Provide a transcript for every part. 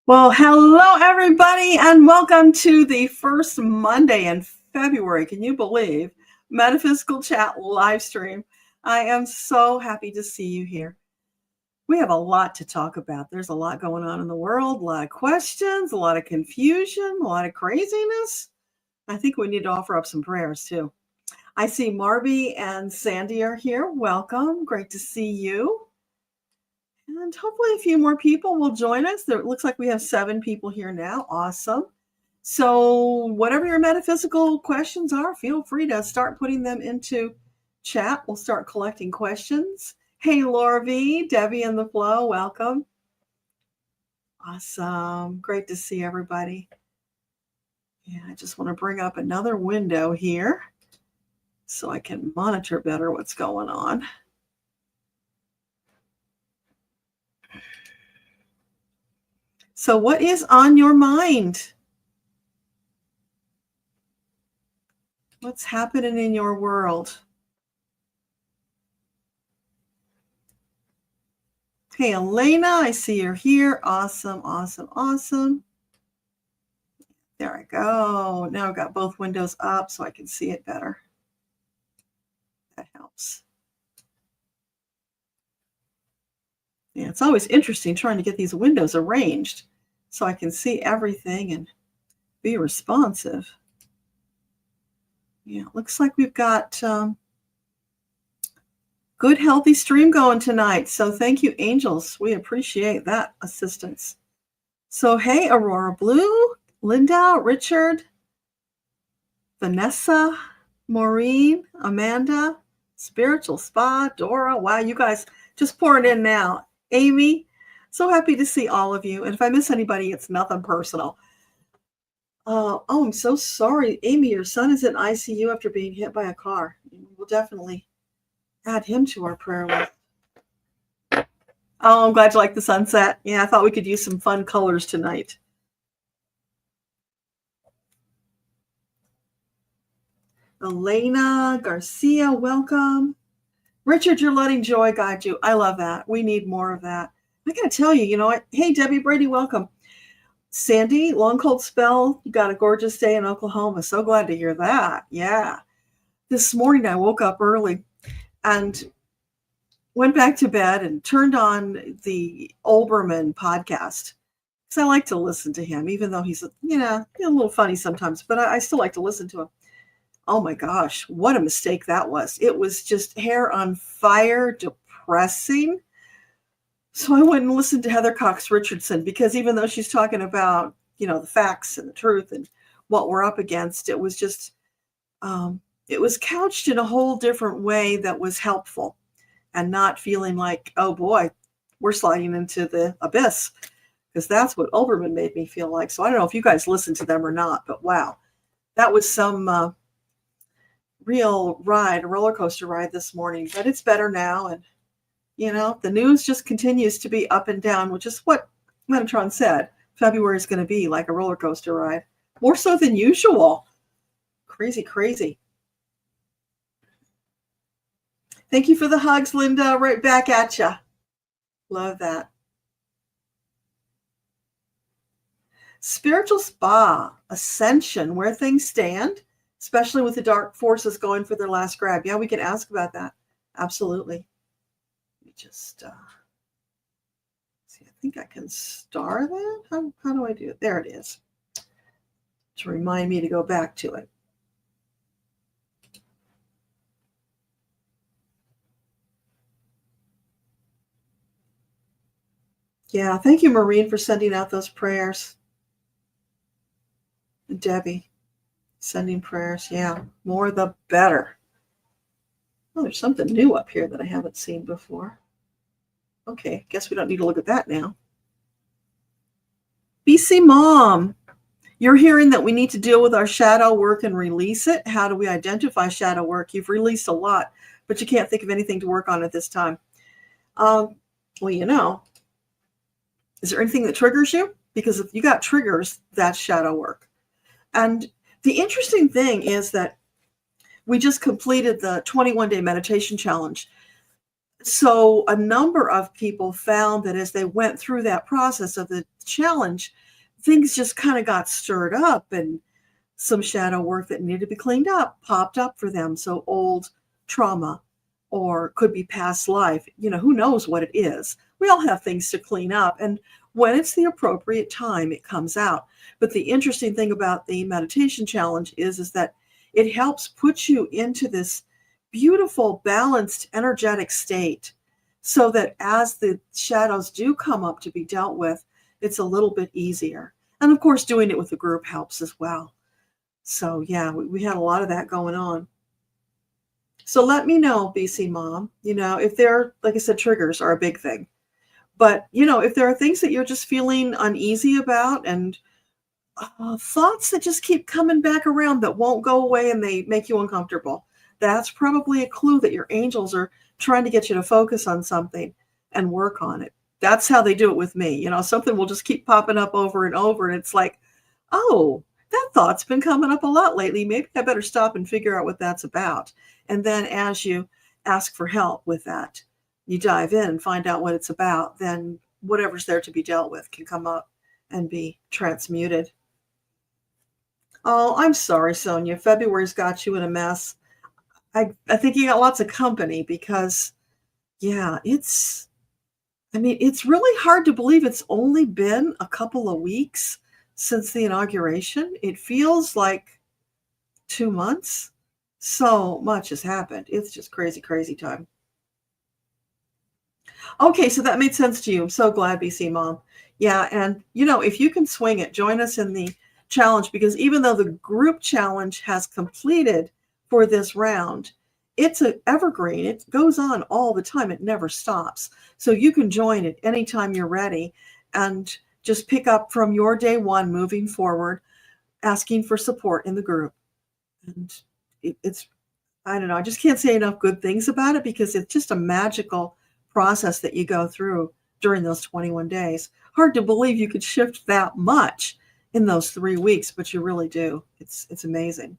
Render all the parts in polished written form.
Well, hello, everybody, and welcome to the first Monday in February. Can you believe? Metaphysical Chat Livestream. I am so happy to see you here. We have a lot to talk about. There's a lot going on in the world, a lot of questions, a lot of confusion, a lot of craziness. I think we need to offer up some prayers, too. I see Marby and Sandy are here. Welcome. Great to see you. And hopefully a few more people will join us. It looks like we have 7 people here now. Awesome. So whatever your metaphysical questions are, feel free to start putting them into chat. We'll start collecting questions. Hey, Laura V, Debbie and the Flow, welcome. Awesome. Great to see everybody. Yeah, I just want to bring up another window here so I can monitor better what's going on. So what is on your mind? What's happening in your world? Hey, Elena, I see you're here. Awesome, awesome, awesome. There I go. Now I've got both windows up so I can see it better. That helps. Yeah, it's always interesting trying to get these windows arranged so I can see everything and be responsive. Yeah, looks like we've got good, healthy stream going tonight. So thank you, angels. We appreciate that assistance. So, hey, Aurora Blue, Linda, Richard, Vanessa, Maureen, Amanda, Spiritual Spa, Dora. Wow, you guys just pouring in now. Amy, so happy to see all of you. And if I miss anybody, it's nothing personal. Oh, I'm so sorry. Amy, your son is in ICU after being hit by a car. We'll definitely add him to our prayer list. Oh, I'm glad you like the sunset. Yeah, I thought we could use some fun colors tonight. Elena Garcia, welcome. Richard, you're letting joy guide you. I love that. We need more of that. I got to tell you, you know what? Hey, Debbie Brady, welcome. Sandy, long cold spell. You got a gorgeous day in Oklahoma. So glad to hear that. Yeah. This morning I woke up early and went back to bed and turned on the Olbermann podcast because I like to listen to him, even though he's, a little funny sometimes, but I still like to listen to him. Oh my gosh, what a mistake that was. It was just hair on fire, depressing. So I went and listened to Heather Cox Richardson because even though she's talking about, the facts and the truth and what we're up against, it was just, it was couched in a whole different way that was helpful and not feeling like, oh boy, we're sliding into the abyss, because that's what Olbermann made me feel like. So I don't know if you guys listened to them or not, but wow, that was some real ride, a roller coaster ride this morning, but it's better now. And, the news just continues to be up and down, which is what Metatron said. February is going to be like a roller coaster ride, more so than usual. Crazy, crazy. Thank you for the hugs, Linda. Right back at you. Love that. Spiritual Spa, Ascension, where things stand, especially with the dark forces going for their last grab. Yeah, we can ask about that. Absolutely. Let me just see. I think I can star that. How do I do it? There it is. To remind me to go back to it. Yeah, thank you, Maureen, for sending out those prayers. And Debbie, sending prayers. Yeah, more the better. Oh, there's something new up here that I haven't seen before. Okay, guess we don't need to look at that now. BC Mom, you're hearing that we need to deal with our shadow work and release it. How do we identify shadow work? You've released a lot, but you can't think of anything to work on at this time. Well, is there anything that triggers you? Because if you got triggers, that's shadow work. And the interesting thing is that we just completed the 21-day meditation challenge. So a number of people found that as they went through that process of the challenge, things just kind of got stirred up, and some shadow work that needed to be cleaned up popped up for them. So old trauma, or could be past life, who knows what it is. We all have things to clean up. And when it's the appropriate time, it comes out. But the interesting thing about the meditation challenge is that it helps put you into this beautiful, balanced, energetic state, so that as the shadows do come up to be dealt with, it's a little bit easier. And of course, doing it with the group helps as well. So yeah, we had a lot of that going on. So let me know, BC Mom, if there, like I said, triggers are a big thing. But, if there are things that you're just feeling uneasy about, and thoughts that just keep coming back around that won't go away and they make you uncomfortable, that's probably a clue that your angels are trying to get you to focus on something and work on it. That's how they do it with me. Something will just keep popping up over and over. And it's like, oh, that thought's been coming up a lot lately. Maybe I better stop and figure out what that's about. And then as you ask for help with that, you dive in and find out what it's about, then whatever's there to be dealt with can come up and be transmuted. Oh, I'm sorry, Sonia. February's got you in a mess. I think you got lots of company because, yeah, it's really hard to believe it's only been a couple of weeks since the inauguration. It feels like 2 months. So much has happened. It's just crazy, crazy time. Okay, so that made sense to you. I'm so glad, BC Mom. Yeah, and if you can swing it, join us in the challenge, because even though the group challenge has completed for this round, it's an evergreen. It goes on all the time. It never stops. So you can join it anytime you're ready and just pick up from your day one moving forward, asking for support in the group. And it's, I don't know, I just can't say enough good things about it, because it's just a magical process that you go through during those 21 days. Hard to believe you could shift that much in those 3 weeks, but you really do. It's amazing.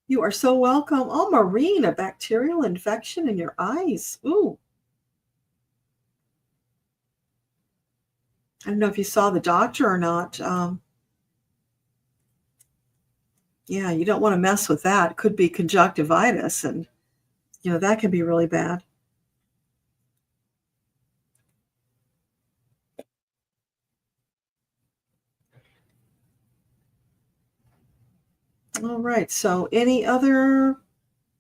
You are so welcome. Oh, Maureen, a bacterial infection in your eyes. Ooh. I don't know if you saw the doctor or not. Yeah, you don't want to mess with that. It could be conjunctivitis, and that can be really bad. All right. So any other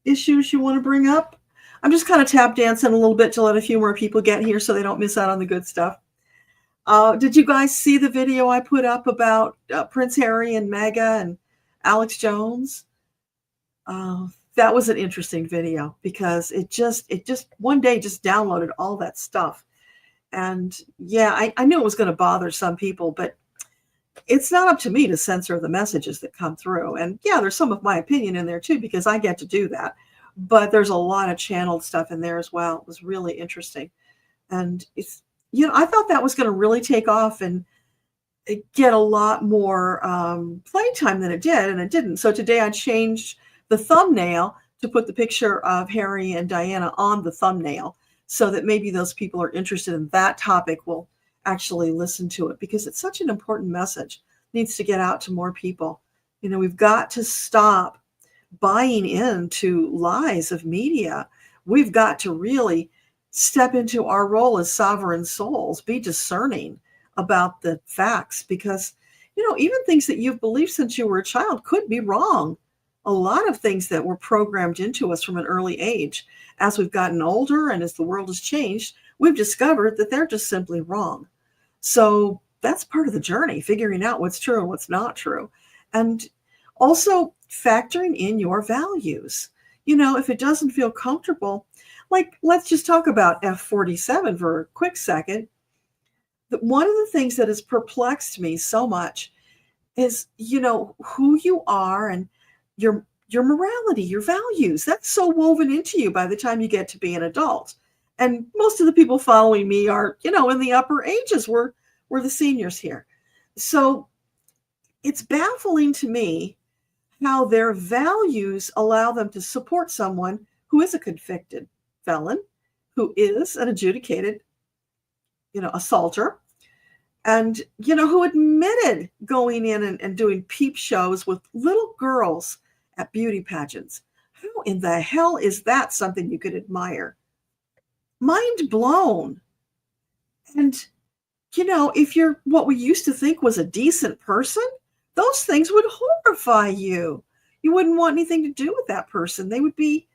issues you want to bring up? I'm just kind of tap dancing a little bit to let a few more people get here so they don't miss out on the good stuff. Did you guys see the video I put up about Prince Harry and Meghan and Alex Jones? That was an interesting video, because it just one day just downloaded all that stuff. And yeah, I knew it was going to bother some people, but it's not up to me to censor the messages that come through. And yeah, there's some of my opinion in there too, because I get to do that. But there's a lot of channeled stuff in there as well. It was really interesting. And it's, I thought that was going to really take off and get a lot more playtime than it did, and it didn't. So today I changed the thumbnail to put the picture of Harry and Diana on the thumbnail, so that maybe those people are interested in that topic will actually listen to it, because it's such an important message. It needs to get out to more people. We've got to stop buying into lies of media. We've got to really step into our role as sovereign souls, be discerning about the facts, because even things that you've believed since you were a child could be wrong. A lot of things that were programmed into us from an early age, as we've gotten older and as the world has changed, we've discovered that they're just simply wrong. So that's part of the journey, figuring out what's true and what's not true. And also factoring in your values. If it doesn't feel comfortable, like, let's just talk about F47 for a quick second. One of the things that has perplexed me so much is, who you are and your morality, your values. That's so woven into you by the time you get to be an adult. And most of the people following me are, in the upper ages. We're the seniors here. So it's baffling to me how their values allow them to support someone who is a convicted felon who is an adjudicated, assaulter, and, who admitted going in and doing peep shows with little girls at beauty pageants. How in the hell is that something you could admire? Mind blown. And, if you're what we used to think was a decent person, those things would horrify you. You wouldn't want anything to do with that person. They would be,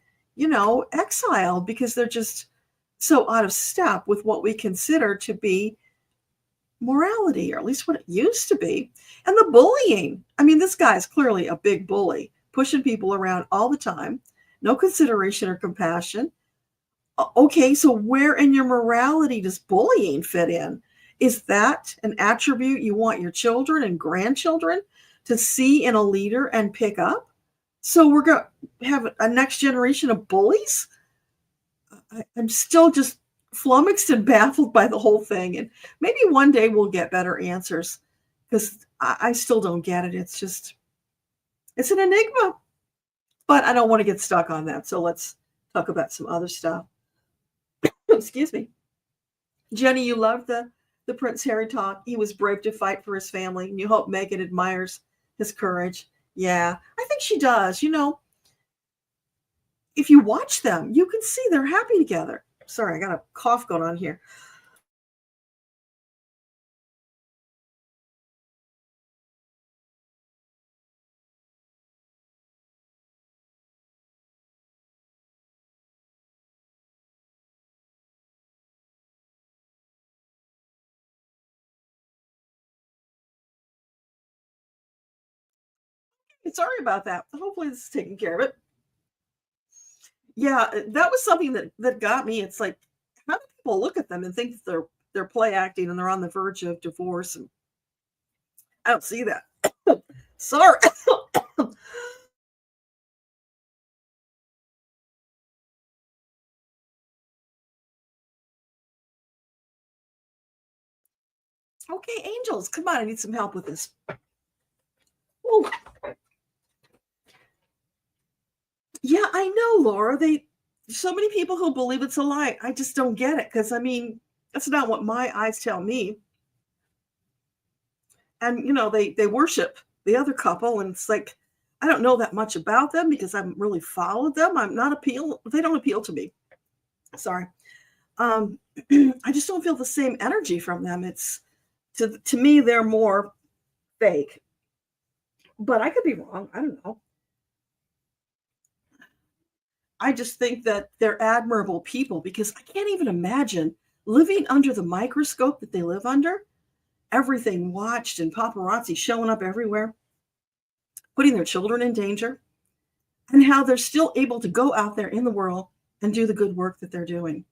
exiled because they're just so out of step with what we consider to be morality, or at least what it used to be. And the bullying. I mean, this guy's clearly a big bully, pushing people around all the time. No consideration or compassion. Okay, so where in your morality does bullying fit in? Is that an attribute you want your children and grandchildren to see in a leader and pick up? So we're going to have a next generation of bullies? I'm still just flummoxed and baffled by the whole thing. And maybe one day we'll get better answers, because I still don't get it. It's an enigma. But I don't want to get stuck on that. So let's talk about some other stuff. Excuse me. Jenny, you loved the Prince Harry talk. He was brave to fight for his family. And you hope Meghan admires his courage. Yeah, I think she does. If you watch them, you can see they're happy together. Sorry, I got a cough going on here. Sorry about that. Hopefully this is taking care of it. Yeah, that was something that got me. It's like, how do people look at them and think that they're play acting and they're on the verge of divorce? And I don't see that. Sorry. Okay, angels, come on. I need some help with this. Ooh. Yeah, I know, Laura. So many people who believe it's a lie. I just don't get it, because that's not what my eyes tell me. And they worship the other couple, and it's like, I don't know that much about them because I haven't really followed them. They don't appeal to me. Sorry. I just don't feel the same energy from them. It's to me, they're more fake. But I could be wrong. I don't know. I just think that they're admirable people, because I can't even imagine living under the microscope that they live under, everything watched and paparazzi showing up everywhere, putting their children in danger, and how they're still able to go out there in the world and do the good work that they're doing.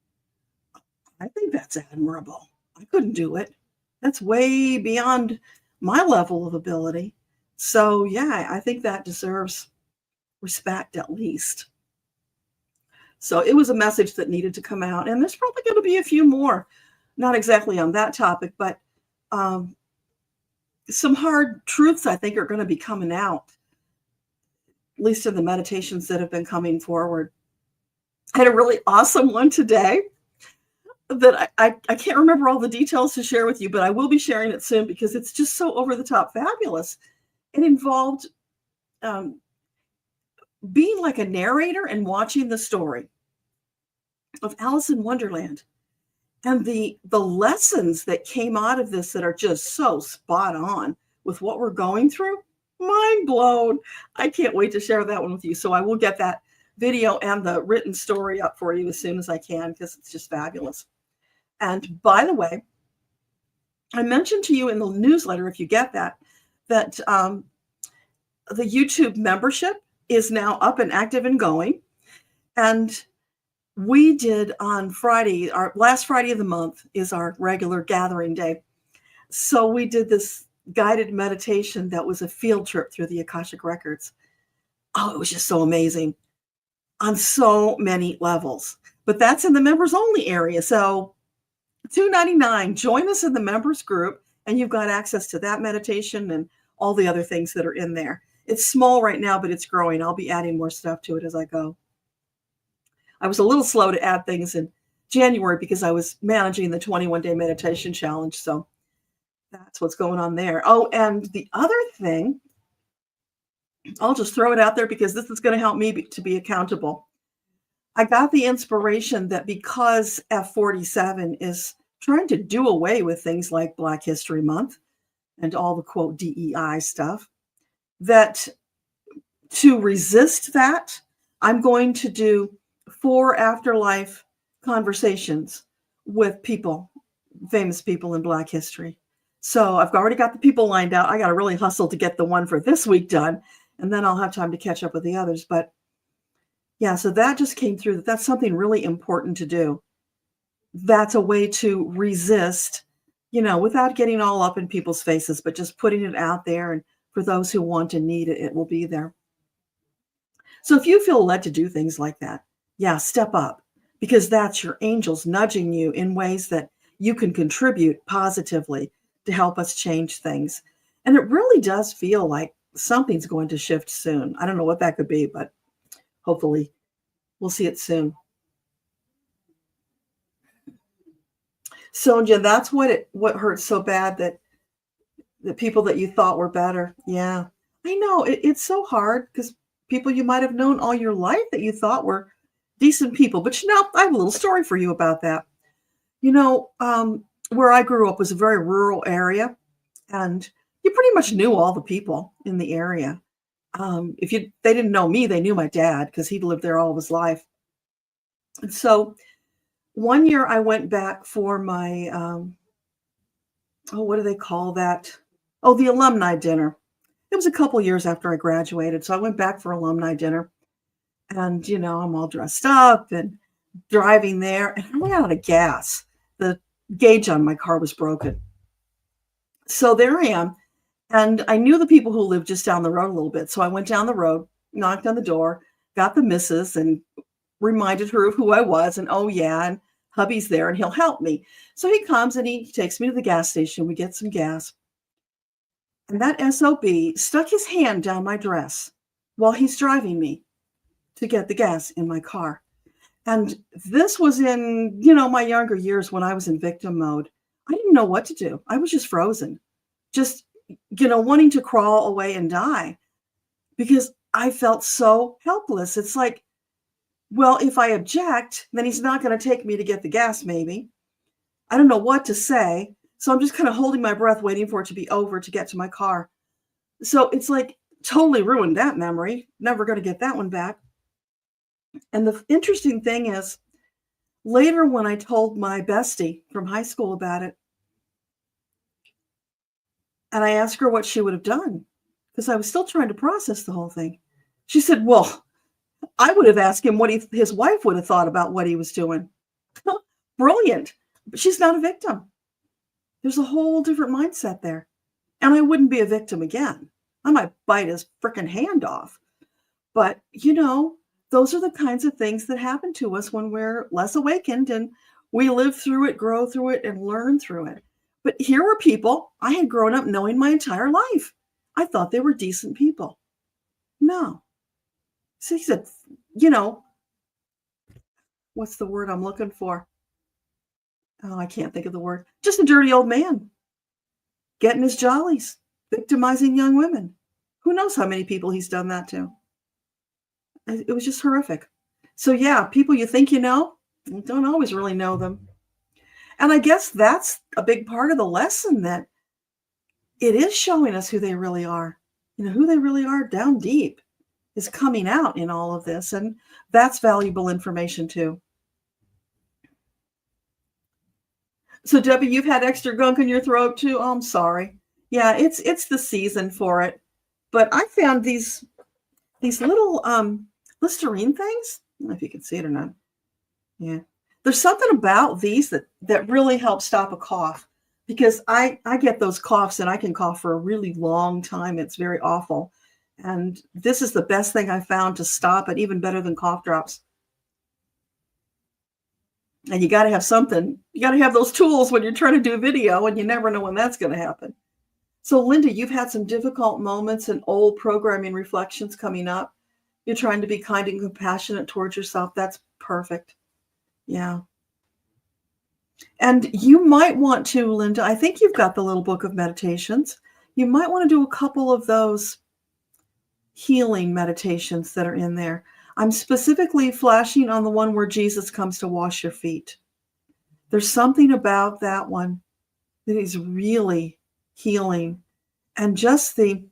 I think that's admirable. I couldn't do it. That's way beyond my level of ability. So, yeah, I think that deserves respect at least. So it was a message that needed to come out. And there's probably going to be a few more, not exactly on that topic, but some hard truths I think are going to be coming out, at least in the meditations that have been coming forward. I had a really awesome one today that I can't remember all the details to share with you, but I will be sharing it soon because it's just so over the top fabulous. It involved being like a narrator and watching the story of Alice in Wonderland, and the lessons that came out of this that are just so spot on with what we're going through. Mind blown. I can't wait to share that one with you. So I will get that video and the written story up for you as soon as I can, because it's just fabulous. And by the way, I mentioned to you in the newsletter, if you get that the YouTube membership is now up and active and going. And we did on Friday, our last Friday of the month is our regular gathering day. So we did this guided meditation that was a field trip through the Akashic records. Oh, it was just so amazing on so many levels. But that's in the members only area. So $2.99, join us in the members group, and you've got access to that meditation and all the other things that are in there. It's small right now, but it's growing. I'll be adding more stuff to it as I go. I was a little slow to add things in January because I was managing the 21-day meditation challenge. So that's what's going on there. Oh, and the other thing, I'll just throw it out there because this is going to help me to be accountable. I got the inspiration that because F47 is trying to do away with things like Black History Month and all the quote DEI stuff, that to resist that, I'm going to do 4 afterlife conversations with people, famous people in Black history. So I've already got the people lined out. I got to really hustle to get the one for this week done, and then I'll have time to catch up with the others. But yeah, so that just came through that that's something really important to do. That's a way to resist, without getting all up in people's faces, but just putting it out there. And for those who want and need it, it will be there. So if you feel led to do things like that, yeah, step up, because that's your angels nudging you in ways that you can contribute positively to help us change things. And it really does feel like something's going to shift soon. I don't know what that could be, but hopefully we'll see it soon. Sonja, that's what hurts so bad, that the people that you thought were better. Yeah, I know. It's so hard because people you might have known all your life that you thought were decent people. But I have a little story for you about that. Where I grew up was a very rural area, and you pretty much knew all the people in the area. They didn't know me, they knew my dad because he'd lived there all of his life. And so one year I went back for my, what do they call that? Oh, the alumni dinner. It was a couple years after I graduated. So I went back for alumni dinner, and, I'm all dressed up and driving there, and I ran out of gas. The gauge on my car was broken. So there I am. And I knew the people who lived just down the road a little bit. So I went down the road, knocked on the door, got the missus, and reminded her of who I was. And oh yeah, and hubby's there and he'll help me. So he comes and he takes me to the gas station. We get some gas. And that SOB stuck his hand down my dress while he's driving me to get the gas in my car. And this was in, my younger years when I was in victim mode. I didn't know what to do. I was just frozen, just, wanting to crawl away and die because I felt so helpless. It's like, well, if I object, then he's not going to take me to get the gas, maybe. I don't know what to say. So I'm just kind of holding my breath, waiting for it to be over to get to my car. So it's like totally ruined that memory. Never going to get that one back. And the interesting thing is, later when I told my bestie from high school about it, and I asked her what she would have done, because I was still trying to process the whole thing. She said, well, I would have asked him what his wife would have thought about what he was doing. Brilliant. But she's not a victim. There's a whole different mindset there. And I wouldn't be a victim again. I might bite his freaking hand off. But, those are the kinds of things that happen to us when we're less awakened, and we live through it, grow through it, and learn through it. But here were people I had grown up knowing my entire life. I thought they were decent people. No. So he said, what's the word I'm looking for? Oh, I can't think of the word. Just a dirty old man. Getting his jollies, victimizing young women. Who knows how many people he's done that to? It was just horrific. So yeah, people you think you know, you don't always really know them. And I guess that's a big part of the lesson, that it is showing us who they really are. Who they really are down deep is coming out in all of this. And that's valuable information too. So Debbie, you've had extra gunk in your throat too? Oh, I'm sorry. Yeah, it's the season for it. But I found these little Listerine things. I don't know if you can see it or not. Yeah. There's something about these that really helps stop a cough, because I get those coughs and I can cough for a really long time. It's very awful. And this is the best thing I found to stop it, even better than cough drops. And you got to have something. You got to have those tools when you're trying to do video, and you never know when that's going to happen. So Linda, you've had some difficult moments and old programming reflections coming up. You're trying to be kind and compassionate towards yourself. That's Perfect. Yeah. And you might want to, Linda, I think you've got the little book of meditations. You might want to do a couple of those healing meditations that are in there. I'm specifically flashing on the one where Jesus comes to wash your feet. There's something about that one that is really healing. And just the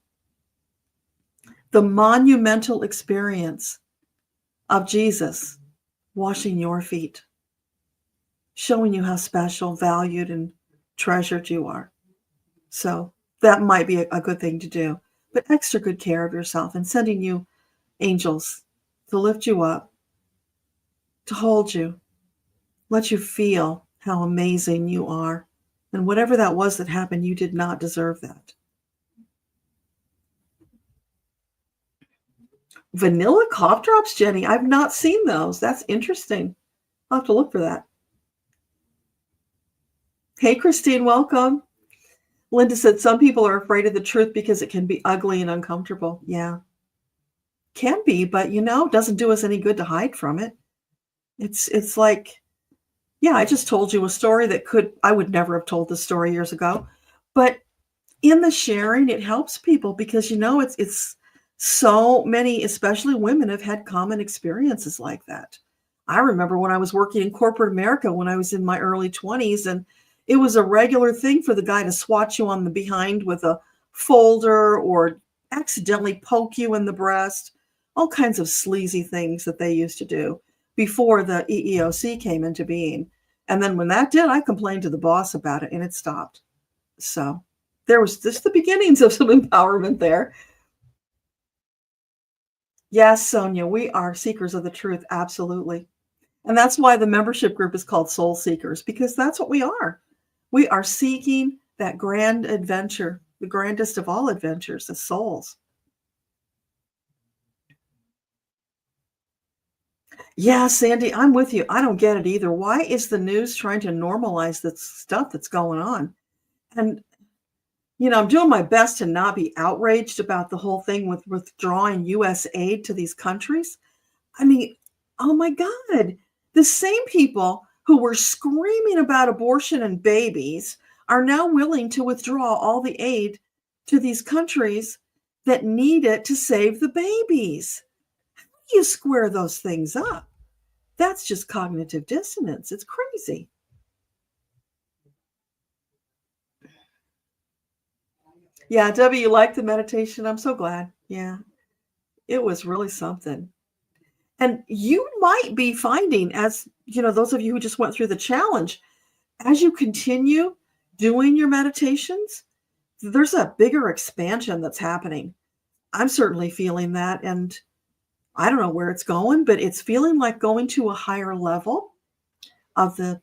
monumental experience of Jesus washing your feet, showing you how special, valued, and treasured you are. So that might be a good thing to do. But extra good care of yourself and sending you angels to lift you up, to hold you, let you feel how amazing you are. And whatever that was that happened, you did not deserve that. Vanilla cough drops, Jenny. I've not seen those. That's interesting. I'll have to look for that. Hey, Christine, welcome. Linda said some people are afraid of the truth because it can be ugly and uncomfortable. Yeah. Can be, but it doesn't do us any good to hide from it. It's like, yeah, I just told you a story that I would never have told this story years ago. But in the sharing, it helps people because it's so many, especially women, have had common experiences like that. I remember when I was working in corporate America when I was in my early 20s, and it was a regular thing for the guy to swat you on the behind with a folder or accidentally poke you in the breast, all kinds of sleazy things that they used to do before the EEOC came into being. And then when that did, I complained to the boss about it and it stopped. So there was just the beginnings of some empowerment there. Yes, Sonia, we are seekers of the truth. Absolutely. And that's why the membership group is called Soul Seekers, because that's what we are. We are seeking that grand adventure, the grandest of all adventures, the souls. Yeah, Sandy, I'm with you. I don't get it either. Why is the news trying to normalize the stuff that's going on? And I'm doing my best to not be outraged about the whole thing with withdrawing U.S. aid to these countries. I mean, oh my God, the same people who were screaming about abortion and babies are now willing to withdraw all the aid to these countries that need it to save the babies. How do you square those things up? That's just cognitive dissonance. It's crazy. Yeah, Debbie, you liked the meditation? I'm so glad. Yeah, it was really something. And you might be finding, as those of you who just went through the challenge, as you continue doing your meditations, there's a bigger expansion that's happening. I'm certainly feeling that. And I don't know where it's going, but it's feeling like going to a higher level of the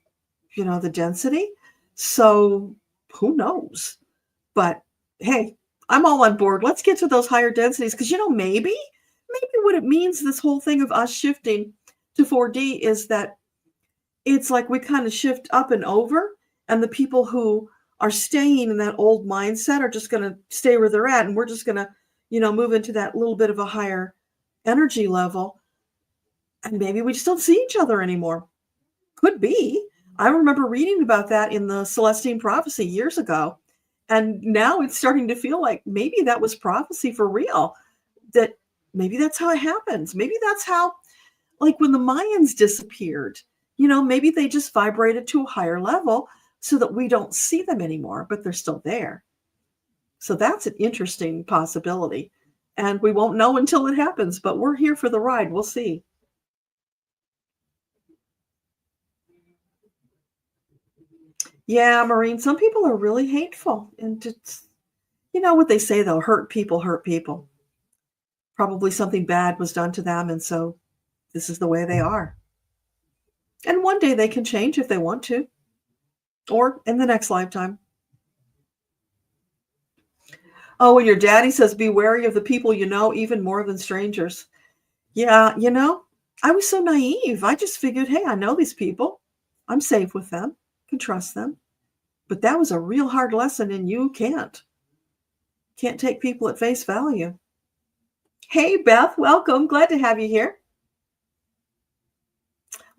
density. So who knows? But hey, I'm all on board. Let's get to those higher densities because, maybe what it means, this whole thing of us shifting to 4D, is that it's like we kind of shift up and over, and the people who are staying in that old mindset are just going to stay where they're at, and we're just going to, move into that little bit of a higher energy level, and maybe we just don't see each other anymore. Could be. I remember reading about that in the Celestine Prophecy years ago, and now it's starting to feel like maybe that was prophecy for real, that maybe that's how it happens. Maybe that's how, like when the Mayans disappeared, maybe they just vibrated to a higher level so that we don't see them anymore, but they're still there. So that's an interesting possibility. And we won't know until it happens, but we're here for the ride. We'll see. Yeah, Maureen, some people are really hateful. And it's, what they say, though, hurt people hurt people. Probably something bad was done to them, and so this is the way they are. And one day they can change if they want to, or in the next lifetime. Oh, and your daddy says, be wary of the people you know, even more than strangers. Yeah, I was so naive. I just figured, hey, I know these people. I'm safe with them, can trust them. But that was a real hard lesson, and you can't take people at face value. Hey, Beth, welcome. Glad to have you here.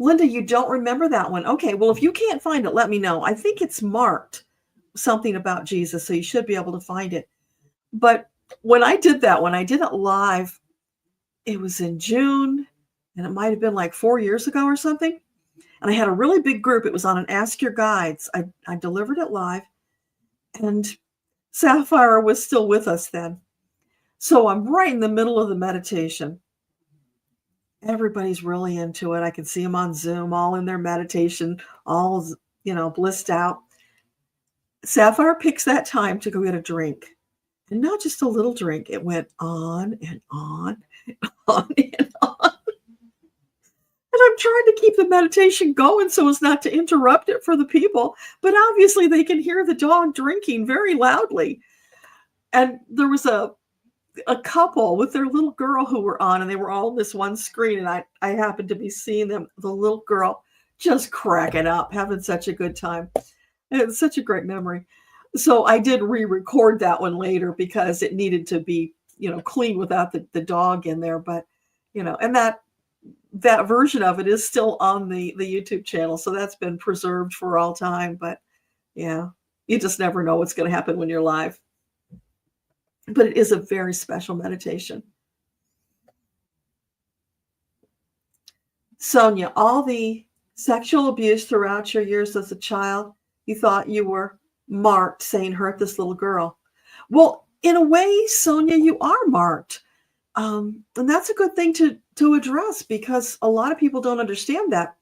Linda, you don't remember that one. Okay, well, if you can't find it, let me know. I think it's marked something about Jesus, so you should be able to find it. But when I did that one, I did it live. It was in June, and it might have been like 4 years ago or something. And I had a really big group. It was on an Ask Your Guides. I delivered it live, and Sapphire was still with us then. So I'm right in the middle of the meditation. Everybody's really into it. I can see them on Zoom, all in their meditation, all, blissed out. Sapphire picks that time to go get a drink. And not just a little drink. It went on and on and on and on. And I'm trying to keep the meditation going so as not to interrupt it for the people. But obviously they can hear the dog drinking very loudly. And there was a couple with their little girl who were on, and they were all on this one screen. And I happened to be seeing them, the little girl just cracking up, having such a good time. And it's such a great memory. So I did re-record that one later because it needed to be, clean without the dog in there. But, and that version of it is still on the YouTube channel. So that's been preserved for all time. But yeah, you just never know what's going to happen when you're live. But it is a very special meditation. Sonia, all the sexual abuse throughout your years as a child, you thought you were marked saying hurt this little girl. Well, in a way, Sonia, you are marked. And that's a good thing to address because a lot of people don't understand that.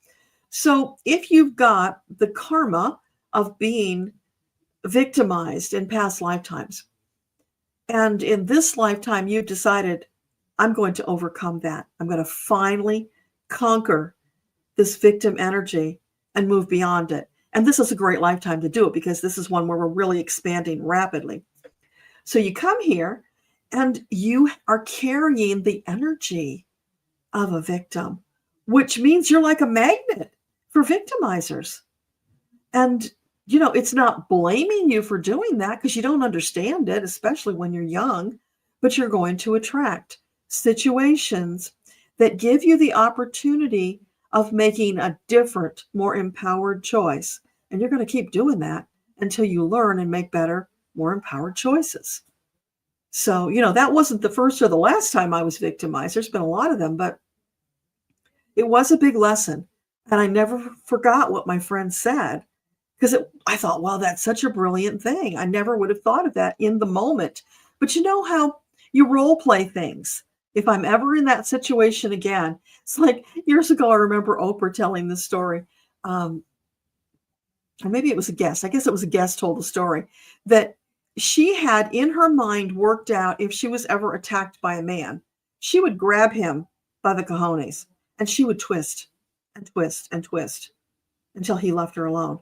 So if you've got the karma of being victimized in past lifetimes, and in this lifetime, you've decided, I'm going to overcome that. I'm going to finally conquer this victim energy and move beyond it. And this is a great lifetime to do it because this is one where we're really expanding rapidly. So you come here and you are carrying the energy of a victim, which means you're like a magnet for victimizers. And it's not blaming you for doing that because you don't understand it, especially when you're young, but you're going to attract situations that give you the opportunity of making a different, more empowered choice. And you're going to keep doing that until you learn and make better, more empowered choices. So, that wasn't the first or the last time I was victimized. There's been a lot of them, but it was a big lesson. And I never forgot what my friend said. Because I thought, wow, that's such a brilliant thing. I never would have thought of that in the moment. But you know how you role play things. If I'm ever in that situation again, it's like years ago, I remember Oprah telling this story. Or maybe it was a guest. I guess it was a guest told the story that she had in her mind worked out if she was ever attacked by a man, she would grab him by the cojones and she would twist and twist and twist until he left her alone.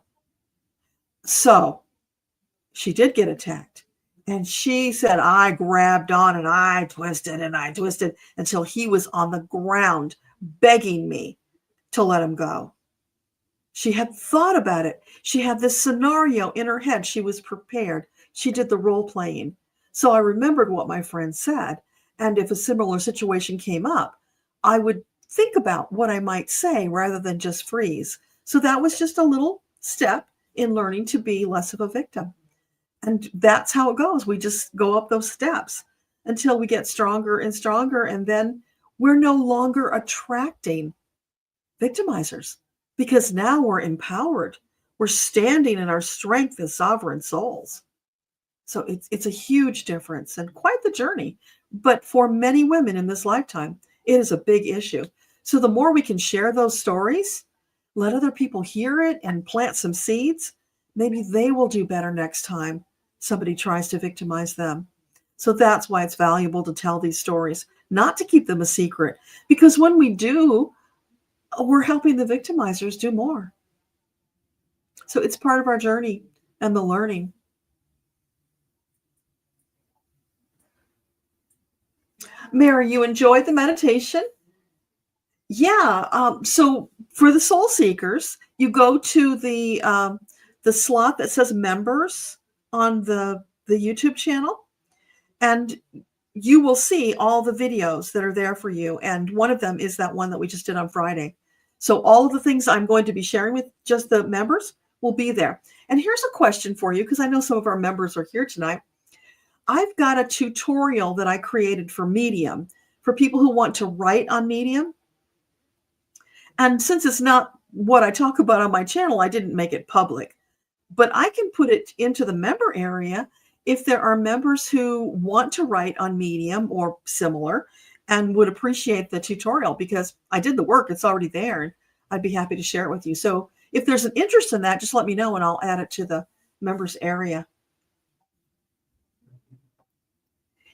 So she did get attacked. And she said, I grabbed on and I twisted until he was on the ground begging me to let him go. She had thought about it. She had this scenario in her head. She was prepared. She did the role playing. So I remembered what my friend said. And if a similar situation came up, I would think about what I might say rather than just freeze. So that was just a little step in learning to be less of a victim. And that's how it goes. We just go up those steps until we get stronger and stronger. And then we're no longer attracting victimizers because now we're empowered. We're standing in our strength as sovereign souls. So it's a huge difference and quite the journey. But for many women in this lifetime, it is a big issue. So the more we can share those stories, let other people hear it and plant some seeds, maybe they will do better next time somebody tries to victimize them. So that's why it's valuable to tell these stories, not to keep them a secret, because when we do, we're helping the victimizers do more. So it's part of our journey and the learning. Mary, you enjoyed the meditation? Yeah. So for the soul seekers, you go to the slot that says members on the YouTube channel, and you will see all the videos that are there for you. And one of them is that one that we just did on Friday. So all of the things I'm going to be sharing with just the members will be there. And here's a question for you, because I know some of our members are here tonight. I've got a tutorial that I created for Medium for people who want to write on Medium. And since it's not what I talk about on my channel, I didn't make it public. But I can put it into the member area if there are members who want to write on Medium or similar and would appreciate the tutorial, because I did the work. It's already there, and I'd be happy to share it with you. So if there's an interest in that, just let me know and I'll add it to the members area.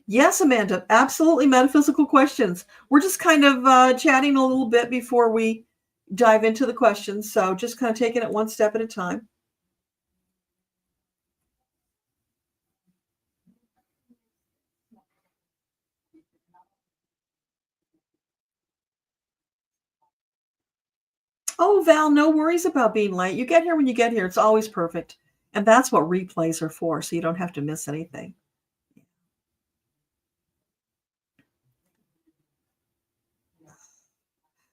Yes, Amanda, absolutely. Metaphysical questions. We're just kind of chatting a little bit before we dive into the questions. So just kind of taking it one step at a time. Oh, Val, no worries about being late. You get here when you get here. It's always perfect. And that's what replays are for, so you don't have to miss anything.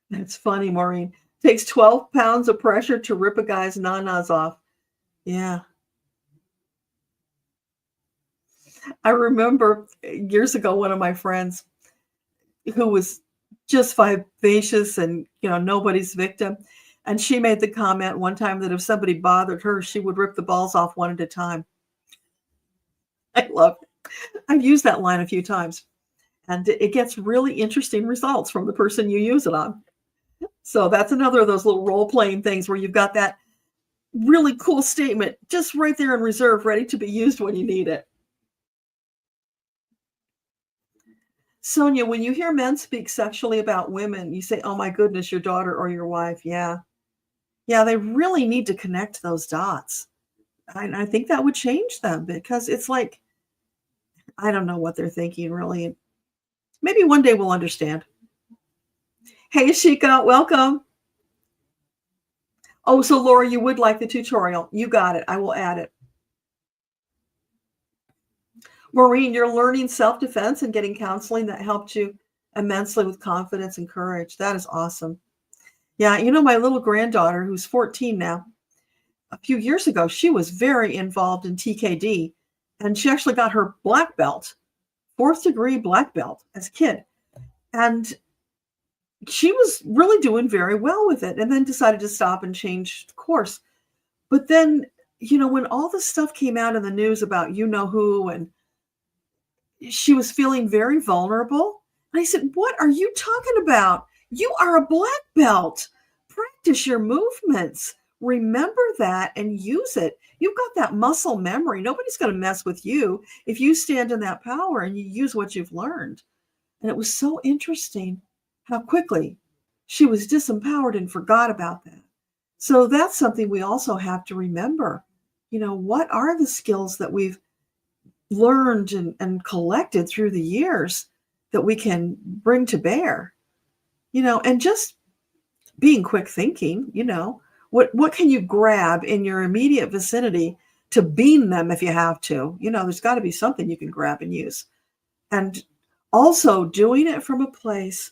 That's funny, Maureen. Takes 12 pounds of pressure to rip a guy's nanas off. Yeah. I remember years ago, one of my friends who was just vivacious and, nobody's victim. And she made the comment one time that if somebody bothered her, she would rip the balls off one at a time. I love it. I've used that line a few times, and it gets really interesting results from the person you use it on. So that's another of those little role-playing things where you've got that really cool statement just right there in reserve, ready to be used when you need it. Sonia, when you hear men speak sexually about women, you say, oh my goodness, your daughter or your wife. Yeah. Yeah, they really need to connect those dots. I think that would change them, because it's like, I don't know what they're thinking, really. Maybe one day we'll understand. Hey, Ashika, welcome. Oh, so Laura, you would like the tutorial. You got it. I will add it. Maureen, you're learning self-defense and getting counseling that helped you immensely with confidence and courage. That is awesome. Yeah, my little granddaughter, who's 14 now, a few years ago, she was very involved in TKD, and she actually got her black belt, 4th degree black belt as a kid. And she was really doing very well with it, and then decided to stop and change course. But then, when all this stuff came out in the news about who, and she was feeling very vulnerable. And I said, what are you talking about? You are a black belt. Practice your movements. Remember that and use it. You've got that muscle memory. Nobody's going to mess with you if you stand in that power and you use what you've learned. And it was so interesting how quickly she was disempowered and forgot about that. So that's something we also have to remember. What are the skills that we've learned and collected through the years that we can bring to bear? And just being quick thinking, what can you grab in your immediate vicinity to beam them if you have to? There's got to be something you can grab and use. And also doing it from a place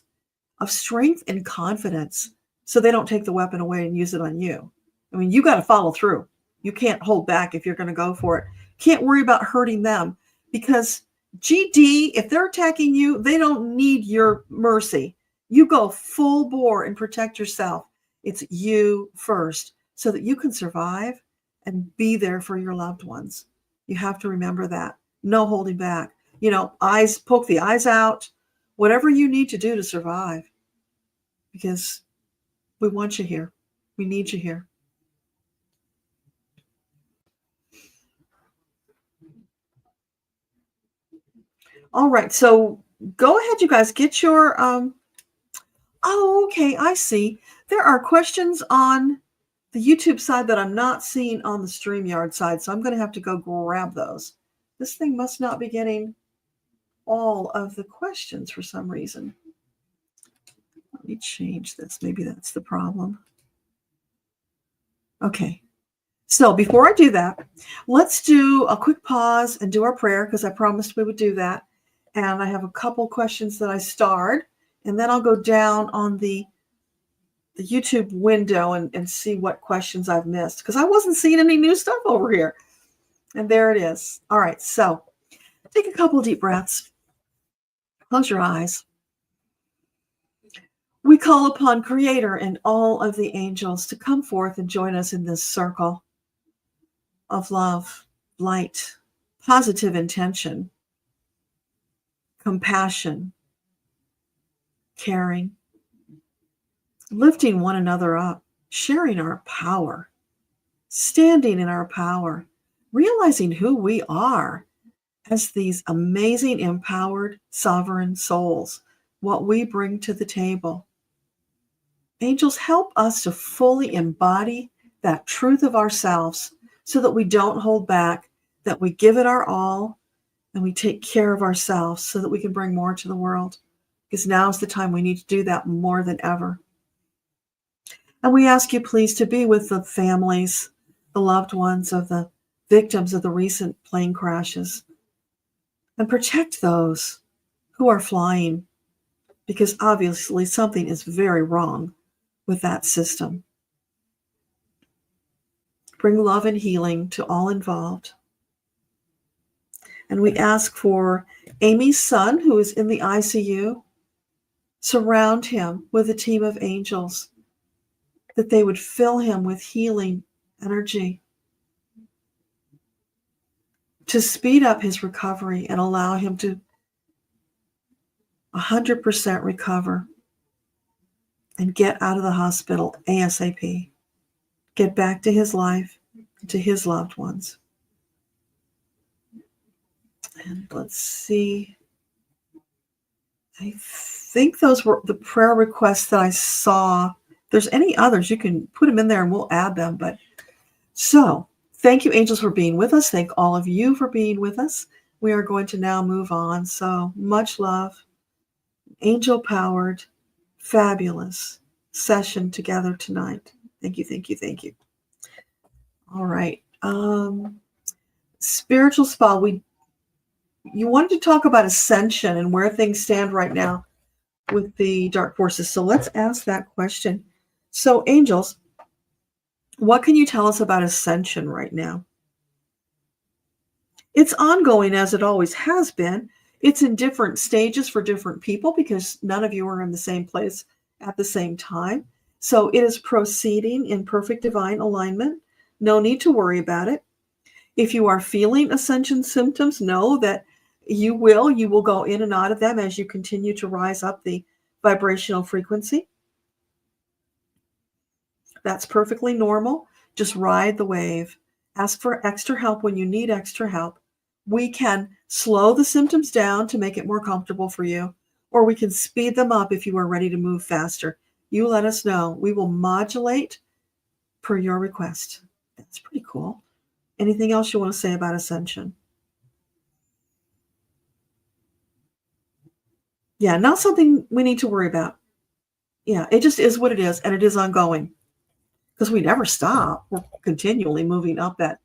of strength and confidence, so they don't take the weapon away and use it on you. I mean, you got to follow through. You can't hold back if you're going to go for it. Can't worry about hurting them, because GD, if they're attacking you, they don't need your mercy. You go full bore and protect yourself. It's you first, so that you can survive and be there for your loved ones. You have to remember that. No holding back. Eyes, poke the eyes out, whatever you need to do to survive, because we want you here. We need you here. All right, so go ahead, you guys, get your, oh, okay, I see. There are questions on the YouTube side that I'm not seeing on the StreamYard side, so I'm going to have to go grab those. This thing must not be getting all of the questions for some reason. Let me change this. Maybe that's the problem. Okay. So before I do that, let's do a quick pause and do our prayer, because I promised we would do that. And I have a couple questions that I starred, and then I'll go down on the YouTube window and see what questions I've missed, because I wasn't seeing any new stuff over here. And there it is. All right, so take a couple deep breaths. Close your eyes. We call upon Creator and all of the angels to come forth and join us in this circle of love, light, positive intention, compassion, caring, lifting one another up, sharing our power, standing in our power, realizing who we are as these amazing, empowered, sovereign souls, what we bring to the table. Angels, help us to fully embody that truth of ourselves so that we don't hold back, that we give it our all, and we take care of ourselves so that we can bring more to the world. Because now is the time we need to do that more than ever. And we ask you, please, to be with the families, the loved ones of the victims of the recent plane crashes, and protect those who are flying, because obviously something is very wrong with that system. Bring love and healing to all involved. And we ask for Amy's son, who is in the ICU. Surround him with a team of angels, that they would fill him with healing energy to speed up his recovery and allow him to 100% recover and get out of the hospital ASAP. Get back to his life, to his loved ones. And let's see. I think those were the prayer requests that I saw. If there's any others, you can put them in there and we'll add them. But so, thank you, angels, for being with us. Thank all of you for being with us. We are going to now move on. So much love. Angel-powered, fabulous session together tonight. Thank you, thank you, thank you. All right. Spiritual spa. You wanted to talk about Ascension and where things stand right now with the dark forces. So let's ask that question. So, angels, what can you tell us about Ascension right now? It's ongoing, as it always has been. It's in different stages for different people because none of you are in the same place at the same time. So it is proceeding in perfect divine alignment. No need to worry about it. If you are feeling Ascension symptoms, know that you will go in and out of them as you continue to rise up the vibrational frequency. That's perfectly normal. Just ride the wave. Ask for extra help when you need extra help. We can slow the symptoms down to make it more comfortable for you, or we can speed them up if you are ready to move faster. You let us know. We will modulate per your request. That's pretty cool. Anything else you want to say about Ascension? Yeah, not something we need to worry about. Yeah, it just is what it is, and it is ongoing because we never stop. We're continually moving up at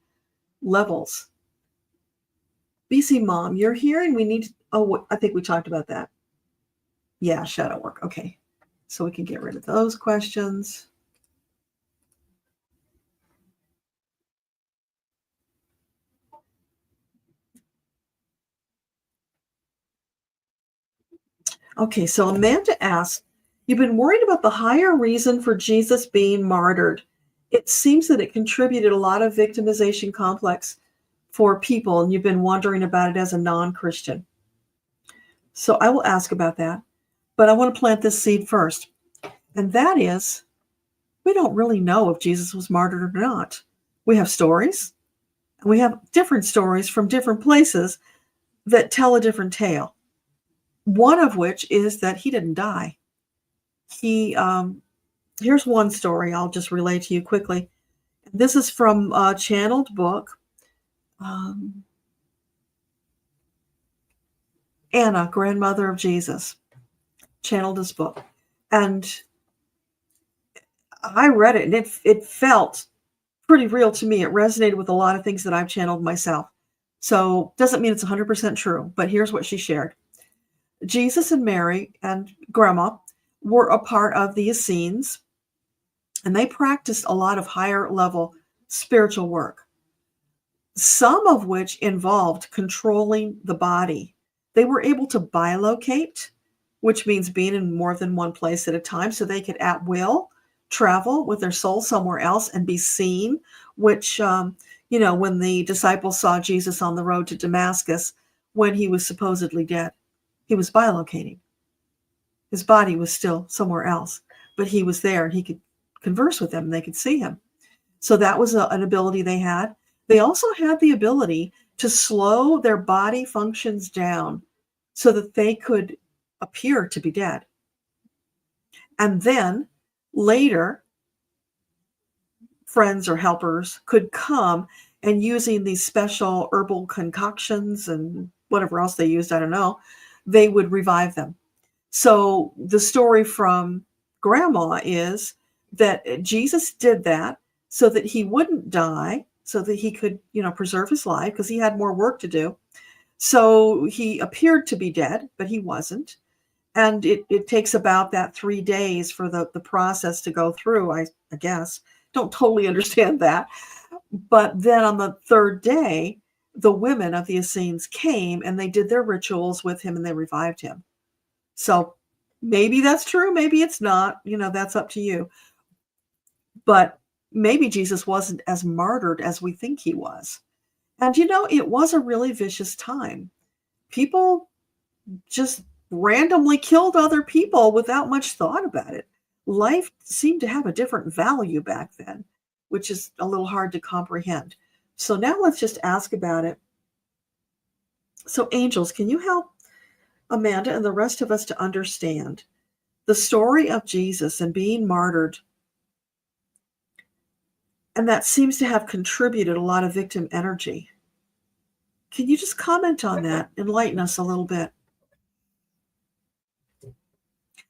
levels. BC Mom, you're here, and we need. I think we talked about that. Yeah, shadow work. Okay, so we can get rid of those questions. Okay, so Amanda asks, you've been worried about the higher reason for Jesus being martyred. It seems that it contributed a lot of victimization complex for people, and you've been wondering about it as a non-Christian. So I will ask about that, but I want to plant this seed first. And that is, we don't really know if Jesus was martyred or not. We have stories, and we have different stories from different places that tell a different tale. One of which is that he didn't die. Here's one story I'll just relay to you quickly. This is from a channeled book. Anna, grandmother of Jesus, channeled this book. And I read it, and it felt pretty real to me. It resonated with a lot of things that I've channeled myself. So doesn't mean it's 100% true, but here's what she shared. Jesus and Mary and Grandma were a part of the Essenes, And they practiced a lot of higher level spiritual work, some of which involved controlling the body. They were able to bilocate, which means being in more than one place at a time, so they could at will travel with their soul somewhere else and be seen, which, when the disciples saw Jesus on the road to Damascus when he was supposedly dead, he was bilocating. His body was still somewhere else, but he was there and he could converse with them and they could see him. So that was an ability they had. They also had the ability to slow their body functions down so that they could appear to be dead. And then later, friends or helpers could come and using these special herbal concoctions and whatever else they used, I don't know, they would revive them. So the story from Grandma is that Jesus did that so that he wouldn't die, so that he could, preserve his life because he had more work to do. So he appeared to be dead, but he wasn't. And it takes about that 3 days for the process to go through, I guess. Don't totally understand that. But then on the third day, the women of the Essenes came and they did their rituals with him and they revived him. So maybe that's true, maybe it's not, that's up to you. But maybe Jesus wasn't as martyred as we think he was. And it was a really vicious time. People just randomly killed other people without much thought about it. Life seemed to have a different value back then, which is a little hard to comprehend. So now let's just ask about it. So angels, can you help Amanda and the rest of us to understand the story of Jesus and being martyred? And that seems to have contributed a lot of victim energy. Can you just comment on that? Enlighten us a little bit.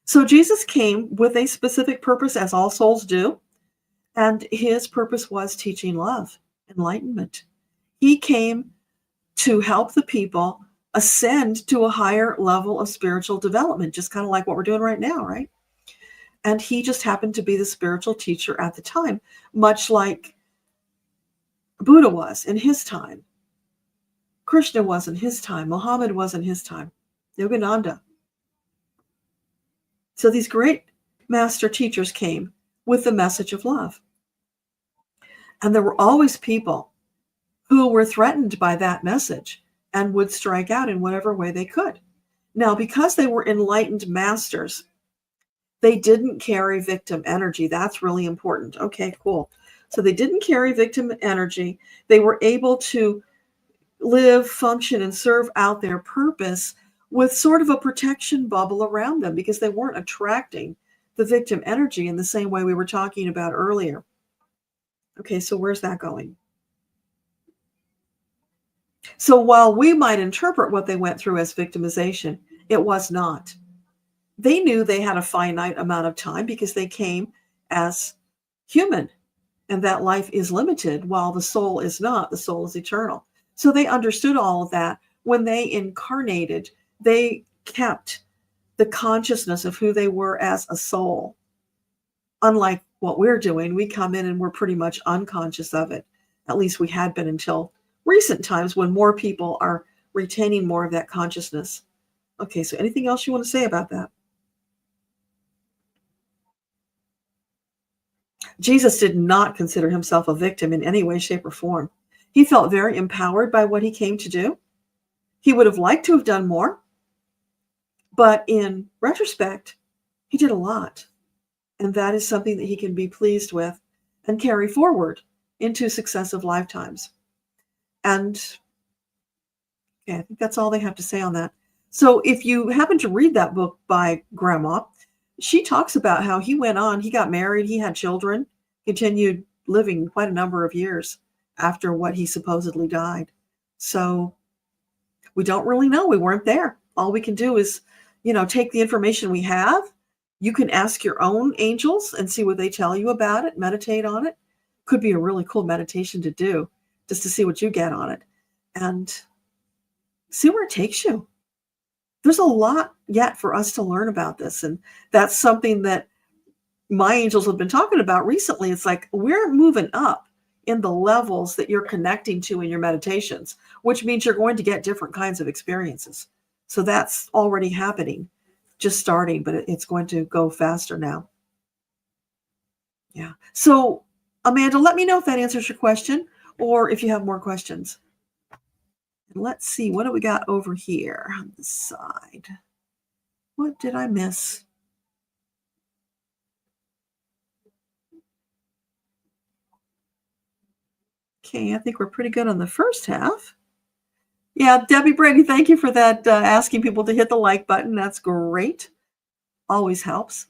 So Jesus came with a specific purpose, as all souls do, and his purpose was teaching love, enlightenment. He came to help the people ascend to a higher level of spiritual development, just kind of like what we're doing right now, right? And he just happened to be the spiritual teacher at the time, much like Buddha was in his time, Krishna was in his time, Muhammad was in his time, Yogananda. So these great master teachers came with the message of love. And there were always people who were threatened by that message and would strike out in whatever way they could. Now, because they were enlightened masters, they didn't carry victim energy. That's really important. Okay, cool. So they didn't carry victim energy. They were able to live, function, and serve out their purpose with sort of a protection bubble around them because they weren't attracting the victim energy in the same way we were talking about earlier. Okay, so where's that going? So while we might interpret what they went through as victimization, it was not. They knew they had a finite amount of time because they came as human and that life is limited while the soul is not. The soul is eternal. So they understood all of that. When they incarnated, they kept the consciousness of who they were as a soul. Unlike what we're doing, we come in and we're pretty much unconscious of it. At least we had been until recent times when more people are retaining more of that consciousness. Okay, so anything else you want to say about that? Jesus did not consider himself a victim in any way, shape, or form. He felt very empowered by what he came to do. He would have liked to have done more, but in retrospect, he did a lot. And that is something that he can be pleased with and carry forward into successive lifetimes. And yeah, I think that's all they have to say on that. So if you happen to read that book by Grandma, she talks about how he went on, he got married, he had children, continued living quite a number of years after what he supposedly died. So we don't really know. We weren't there. All we can do is, take the information we have. You can ask your own angels and see what they tell you about it, meditate on it. Could be a really cool meditation to do, just to see what you get on it and see where it takes you. There's a lot yet for us to learn about this. And that's something that, my angels have been talking about recently, it's like we're moving up in the levels that you're connecting to in your meditations, which means you're going to get different kinds of experiences. So that's already happening, just starting, but it's going to go faster now. Yeah. So, Amanda, let me know if that answers your question or if you have more questions. And let's see, what do we got over here on the side? What did I miss? Okay, I think we're pretty good on the first half. Yeah, Debbie Brady, thank you for that, asking people to hit the like button. That's great. Always helps.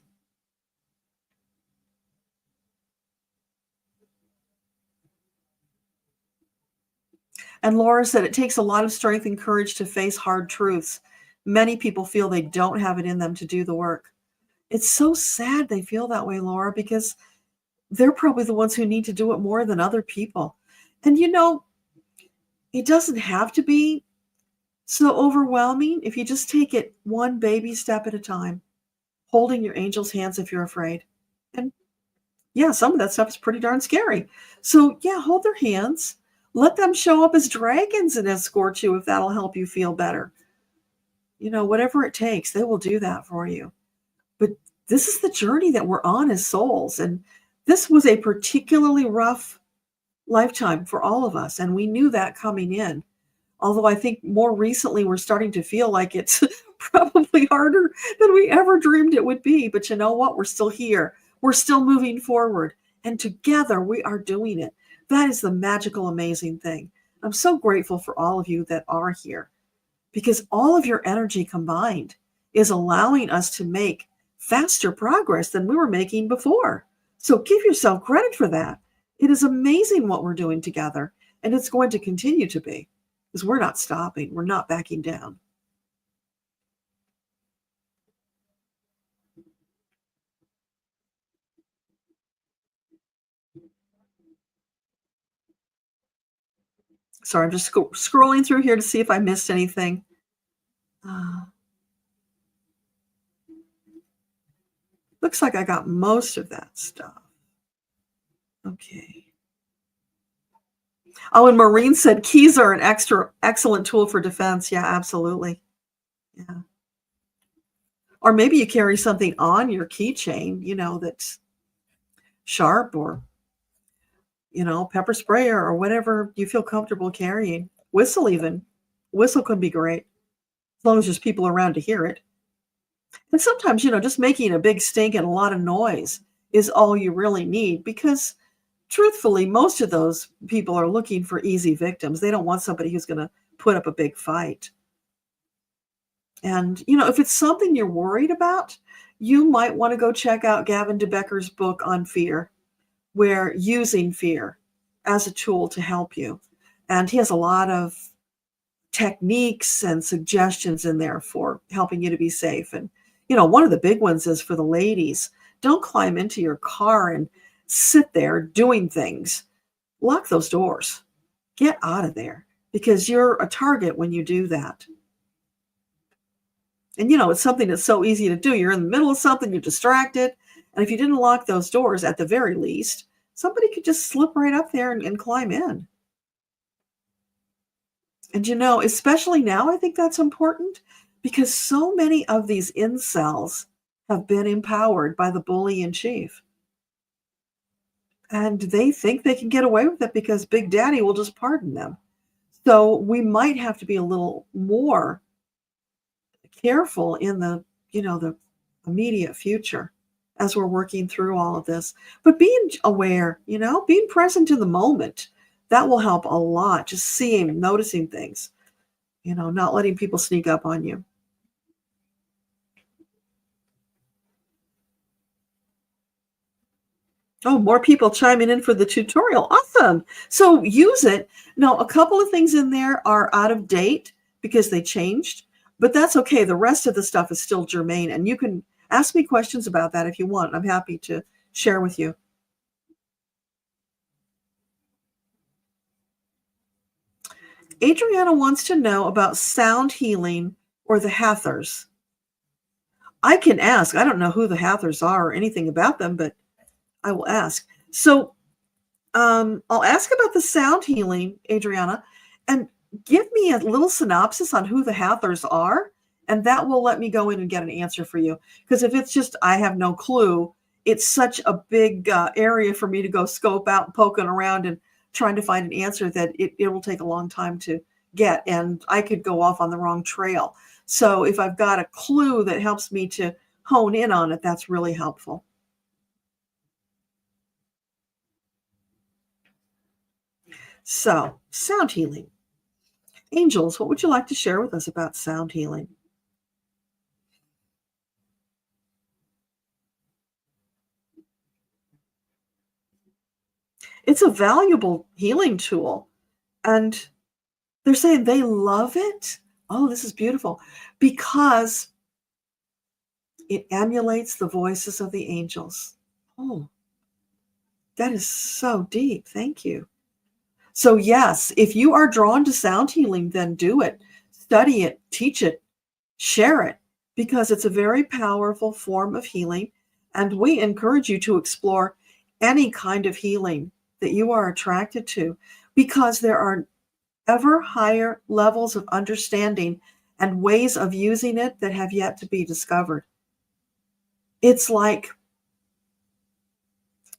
And Laura said, it takes a lot of strength and courage to face hard truths. Many people feel they don't have it in them to do the work. It's so sad they feel that way, Laura, because they're probably the ones who need to do it more than other people. And it doesn't have to be so overwhelming if you just take it one baby step at a time, holding your angel's hands if you're afraid. And yeah, some of that stuff is pretty darn scary. So yeah, hold their hands. Let them show up as dragons and escort you if that'll help you feel better. Whatever it takes, they will do that for you. But this is the journey that we're on as souls. And this was a particularly rough lifetime for all of us. And we knew that coming in. Although I think more recently we're starting to feel like it's probably harder than we ever dreamed it would be. But you know what? We're still here. We're still moving forward. And together we are doing it. That is the magical, amazing thing. I'm so grateful for all of you that are here, because all of your energy combined is allowing us to make faster progress than we were making before. So give yourself credit for that. It is amazing what we're doing together, and it's going to continue to be, because we're not stopping. We're not backing down. Sorry, I'm just scrolling through here to see if I missed anything. Looks like I got most of that stuff. Okay. Oh, and Maureen said keys are an excellent tool for defense. Yeah, absolutely. Yeah. Or maybe you carry something on your keychain, that's sharp, or, pepper spray or whatever you feel comfortable carrying. Whistle even. Whistle could be great, as long as there's people around to hear it. And sometimes, just making a big stink and a lot of noise is all you really need, because truthfully, most of those people are looking for easy victims. They don't want somebody who's going to put up a big fight. And, if it's something you're worried about, you might want to go check out Gavin DeBecker's book on fear, where using fear as a tool to help you. And he has a lot of techniques and suggestions in there for helping you to be safe. And, one of the big ones is for the ladies: don't climb into your car and sit there doing things. Lock those doors. Get out of there, because you're a target when you do that. And, it's something that's so easy to do. You're in the middle of something, you're distracted. And if you didn't lock those doors, at the very least, somebody could just slip right up there and climb in. And, especially now, I think that's important, because so many of these incels have been empowered by the bully in chief. And they think they can get away with it because Big Daddy will just pardon them. So we might have to be a little more careful in the immediate future as we're working through all of this. But being aware, being present in the moment, that will help a lot. Just seeing, noticing things, not letting people sneak up on you. Oh, more people chiming in for the tutorial. Awesome. So use it. Now, a couple of things in there are out of date because they changed, but that's okay. The rest of the stuff is still germane, and you can ask me questions about that if you want. I'm happy to share with you. Adriana wants to know about sound healing or the Hathors. I can ask. I don't know who the Hathors are or anything about them, but I will ask. So I'll ask about the sound healing, Adriana, and give me a little synopsis on who the Hathors are, and that will let me go in and get an answer for you. Because if it's just I have no clue, it's such a big area for me to go scope out and poking around and trying to find an answer that it will take a long time to get, and I could go off on the wrong trail. So if I've got a clue that helps me to hone in on it, that's really helpful. So, sound healing. Angels, what would you like to share with us about sound healing? It's a valuable healing tool, and they're saying they love it. Oh, this is beautiful, because it emulates the voices of the angels. Oh, that is so deep. Thank you. So yes, if you are drawn to sound healing, then do it. Study it, teach it, share it, because it's a very powerful form of healing. And we encourage you to explore any kind of healing that you are attracted to, because there are ever higher levels of understanding and ways of using it that have yet to be discovered. It's like,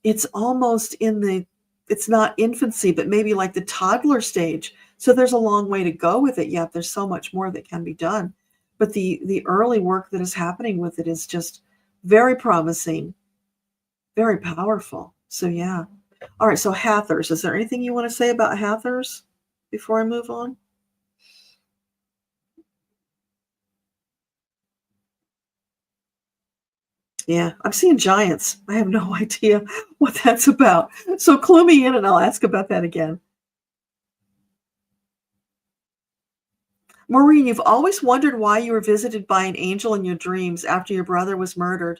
it's almost in the, it's not infancy, but maybe like the toddler stage. So there's a long way to go with it yet. There's so much more that can be done. But the early work that is happening with it is just very promising, very powerful. So yeah. All right, so Hathors. Is there anything you want to say about Hathors before I move on? Yeah, I'm seeing giants. I have no idea what that's about. So clue me in and I'll ask about that again. Maureen, you've always wondered why you were visited by an angel in your dreams after your brother was murdered.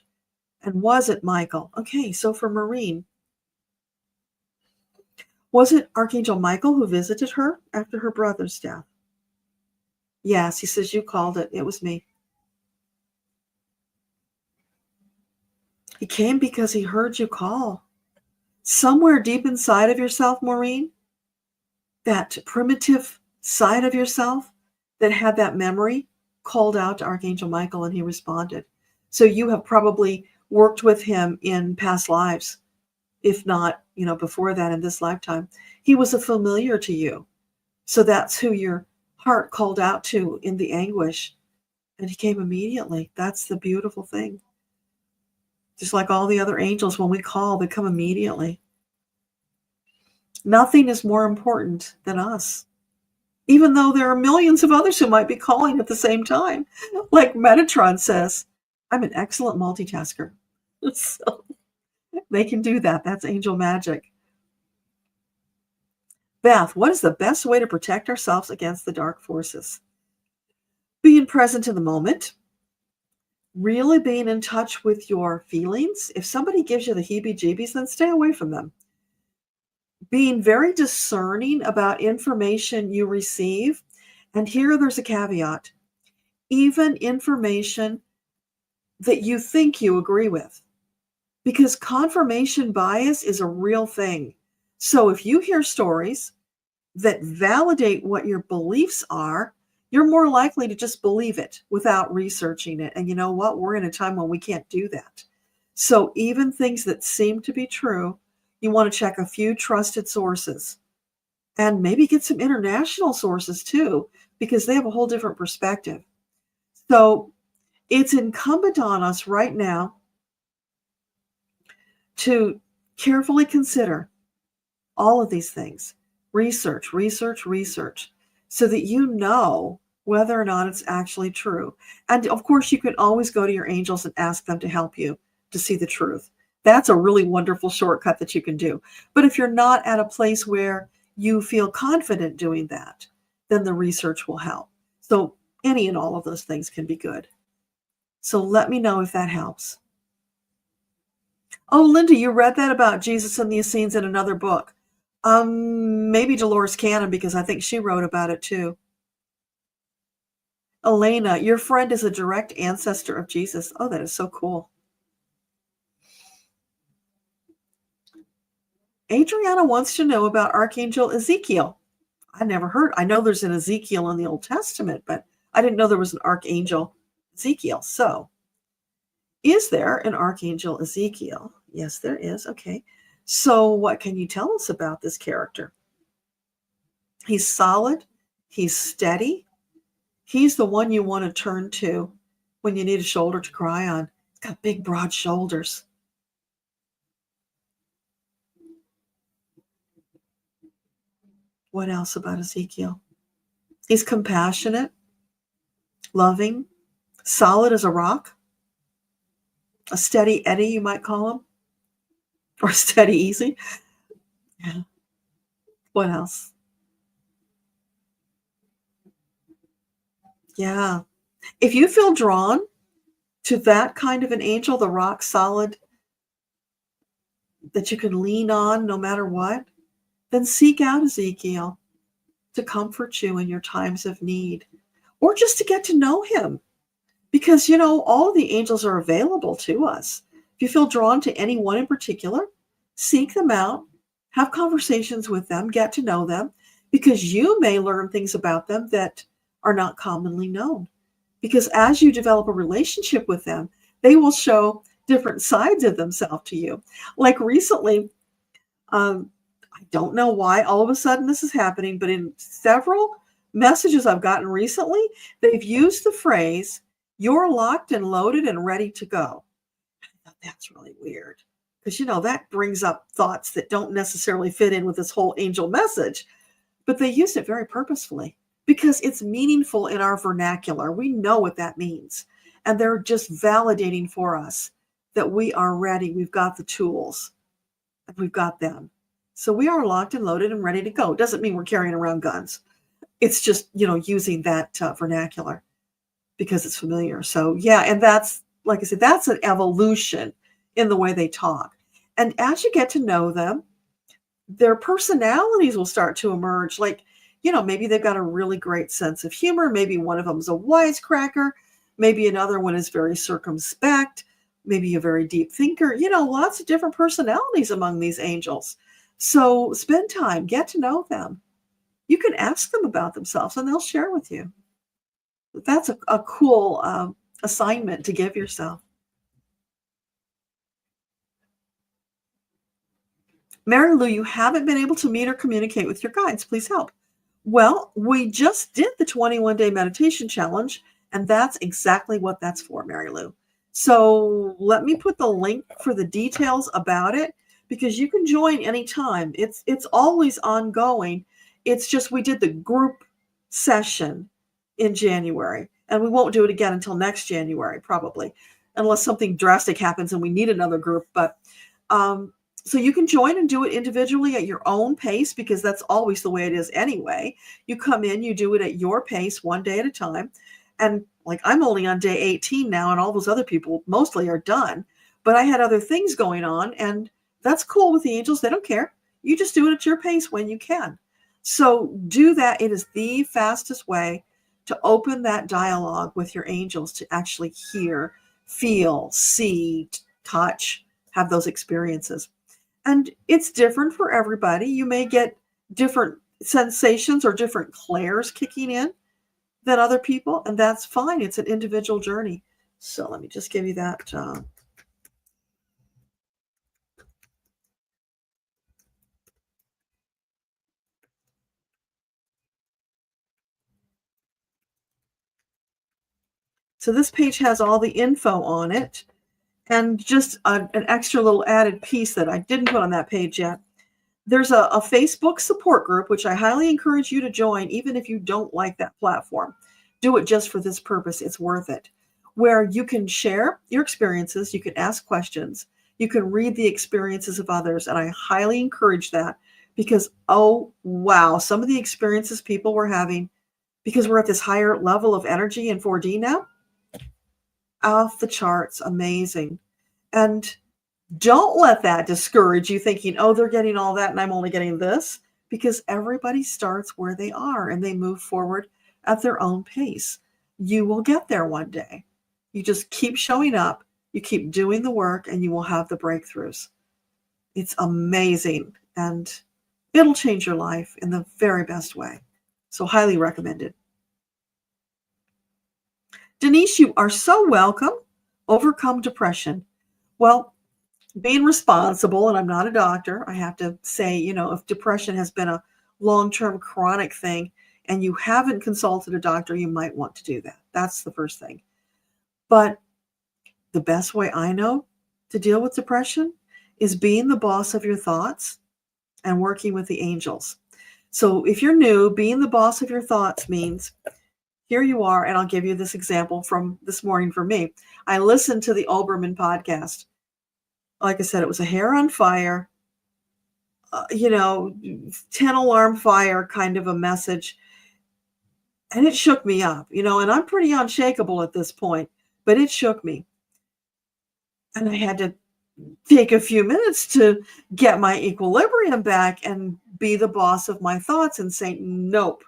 And was it Michael? Okay, so for Maureen, was it Archangel Michael who visited her after her brother's death? Yes, he says you called it. It was me. He came because he heard you call. Somewhere deep inside of yourself, Maureen, that primitive side of yourself that had that memory called out to Archangel Michael and he responded. So you have probably worked with him in past lives, if not, before that in this lifetime. He was a familiar to you. So that's who your heart called out to in the anguish. And he came immediately. That's the beautiful thing. Just like all the other angels, when we call, they come immediately. Nothing is more important than us, even though there are millions of others who might be calling at the same time. Like Metatron says, I'm an excellent multitasker. So they can do that. That's angel magic. Beth, what is the best way to protect ourselves against the dark forces? Being present in the moment, really being in touch with your feelings. If somebody gives you the heebie-jeebies, then stay away from them. Being very discerning about information you receive. And here there's a caveat. Even information that you think you agree with. Because confirmation bias is a real thing. So if you hear stories that validate what your beliefs are, you're more likely to just believe it without researching it. And you know what? We're in a time when we can't do that. So even things that seem to be true, you want to check a few trusted sources and maybe get some international sources too, because they have a whole different perspective. So it's incumbent on us right now to carefully consider all of these things. Research, so that you know whether or not it's actually true. And of course, you can always go to your angels and ask them to help you to see the truth. That's a really wonderful shortcut that you can do. But if you're not at a place where you feel confident doing that, then the research will help. So any and all of those things can be good. So let me know if that helps. Oh, Linda, you read that about Jesus and the Essenes in another book. Maybe Dolores Cannon, because I think she wrote about it too. Elena, your friend is a direct ancestor of Jesus. Oh, that is so cool. Adriana wants to know about Archangel Ezekiel. I never heard. I know there's an Ezekiel in the Old Testament, but I didn't know there was an Archangel Ezekiel. So, is there an Archangel Ezekiel? Yes, there is. Okay. So, what can you tell us about this character? He's solid. He's steady. He's the one you want to turn to when you need a shoulder to cry on. He's got big, broad shoulders. What else about Ezekiel? He's compassionate, loving, solid as a rock, a steady Eddie, you might call him, or steady easy. Yeah. What else? Yeah. If you feel drawn to that kind of an angel, the rock solid that you can lean on no matter what, then seek out Ezekiel to comfort you in your times of need, or just to get to know him. Because, all of the angels are available to us. If you feel drawn to any one in particular, seek them out, have conversations with them, get to know them, because you may learn things about them that are not commonly known. Because as you develop a relationship with them, they will show different sides of themselves to you. Like recently, I don't know why all of a sudden this is happening, but in several messages I've gotten recently, they've used the phrase, "You're locked and loaded and ready to go." I thought that's really weird because, that brings up thoughts that don't necessarily fit in with this whole angel message, but they used it very purposefully because it's meaningful in our vernacular. We know what that means. And they're just validating for us that we are ready. We've got the tools and we've got them. So we are locked and loaded and ready to go. Doesn't mean we're carrying around guns. It's just, using that vernacular because it's familiar. So yeah, and that's, like I said, that's an evolution in the way they talk. And as you get to know them, their personalities will start to emerge. Like, maybe they've got a really great sense of humor. Maybe one of them is a wisecracker. Maybe another one is very circumspect. Maybe a very deep thinker. Lots of different personalities among these angels. So spend time, get to know them. You can ask them about themselves and they'll share with you. That's a cool assignment to give yourself. Mary Lou, you haven't been able to meet or communicate with your guides. Please help. Well, we just did the 21-day meditation challenge, and that's exactly what that's for, Mary Lou. So let me put the link for the details about it, because you can join anytime. It's always ongoing. It's just we did the group session in January, and we won't do it again until next January, probably, unless something drastic happens and we need another group. But so you can join and do it individually at your own pace, because that's always the way it is anyway. You come in, you do it at your pace, one day at a time. And like, I'm only on day 18 now, and all those other people mostly are done. But I had other things going on, and that's cool with the angels. They don't care. You just do it at your pace when you can. So do that. It is the fastest way to open that dialogue with your angels, to actually hear, feel, see, touch, have those experiences. And it's different for everybody. You may get different sensations or different clairs kicking in than other people, and that's fine. It's an individual journey. So let me just give you that. So this page has all the info on it, and just an extra little added piece that I didn't put on that page yet. There's a Facebook support group, which I highly encourage you to join, even if you don't like that platform. Do it just for this purpose. It's worth it. Where you can share your experiences, you can ask questions, you can read the experiences of others. And I highly encourage that, because, oh, wow, some of the experiences people were having, because we're at this higher level of energy in 4D now, off the charts, amazing. And don't let that discourage you, thinking, oh, they're getting all that and I'm only getting this, because everybody starts where they are and they move forward at their own pace. you will get there one day. You just keep showing up, you keep doing the work, and you will have the breakthroughs. It's amazing, and it'll change your life in the very best way. So highly recommended. Denise, you are so welcome. Overcome depression. Well, being responsible, and I'm not a doctor, I have to say, if depression has been a long-term chronic thing and you haven't consulted a doctor, you might want to do that. That's the first thing. But the best way I know to deal with depression is being the boss of your thoughts and working with the angels. So if you're new, being the boss of your thoughts means, here you are, and I'll give you this example from this morning for me. I listened to the Olbermann podcast. Like I said, it was a hair on fire, 10 alarm fire kind of a message. And it shook me up, and I'm pretty unshakable at this point, but it shook me. And I had to take a few minutes to get my equilibrium back and be the boss of my thoughts and say, nope,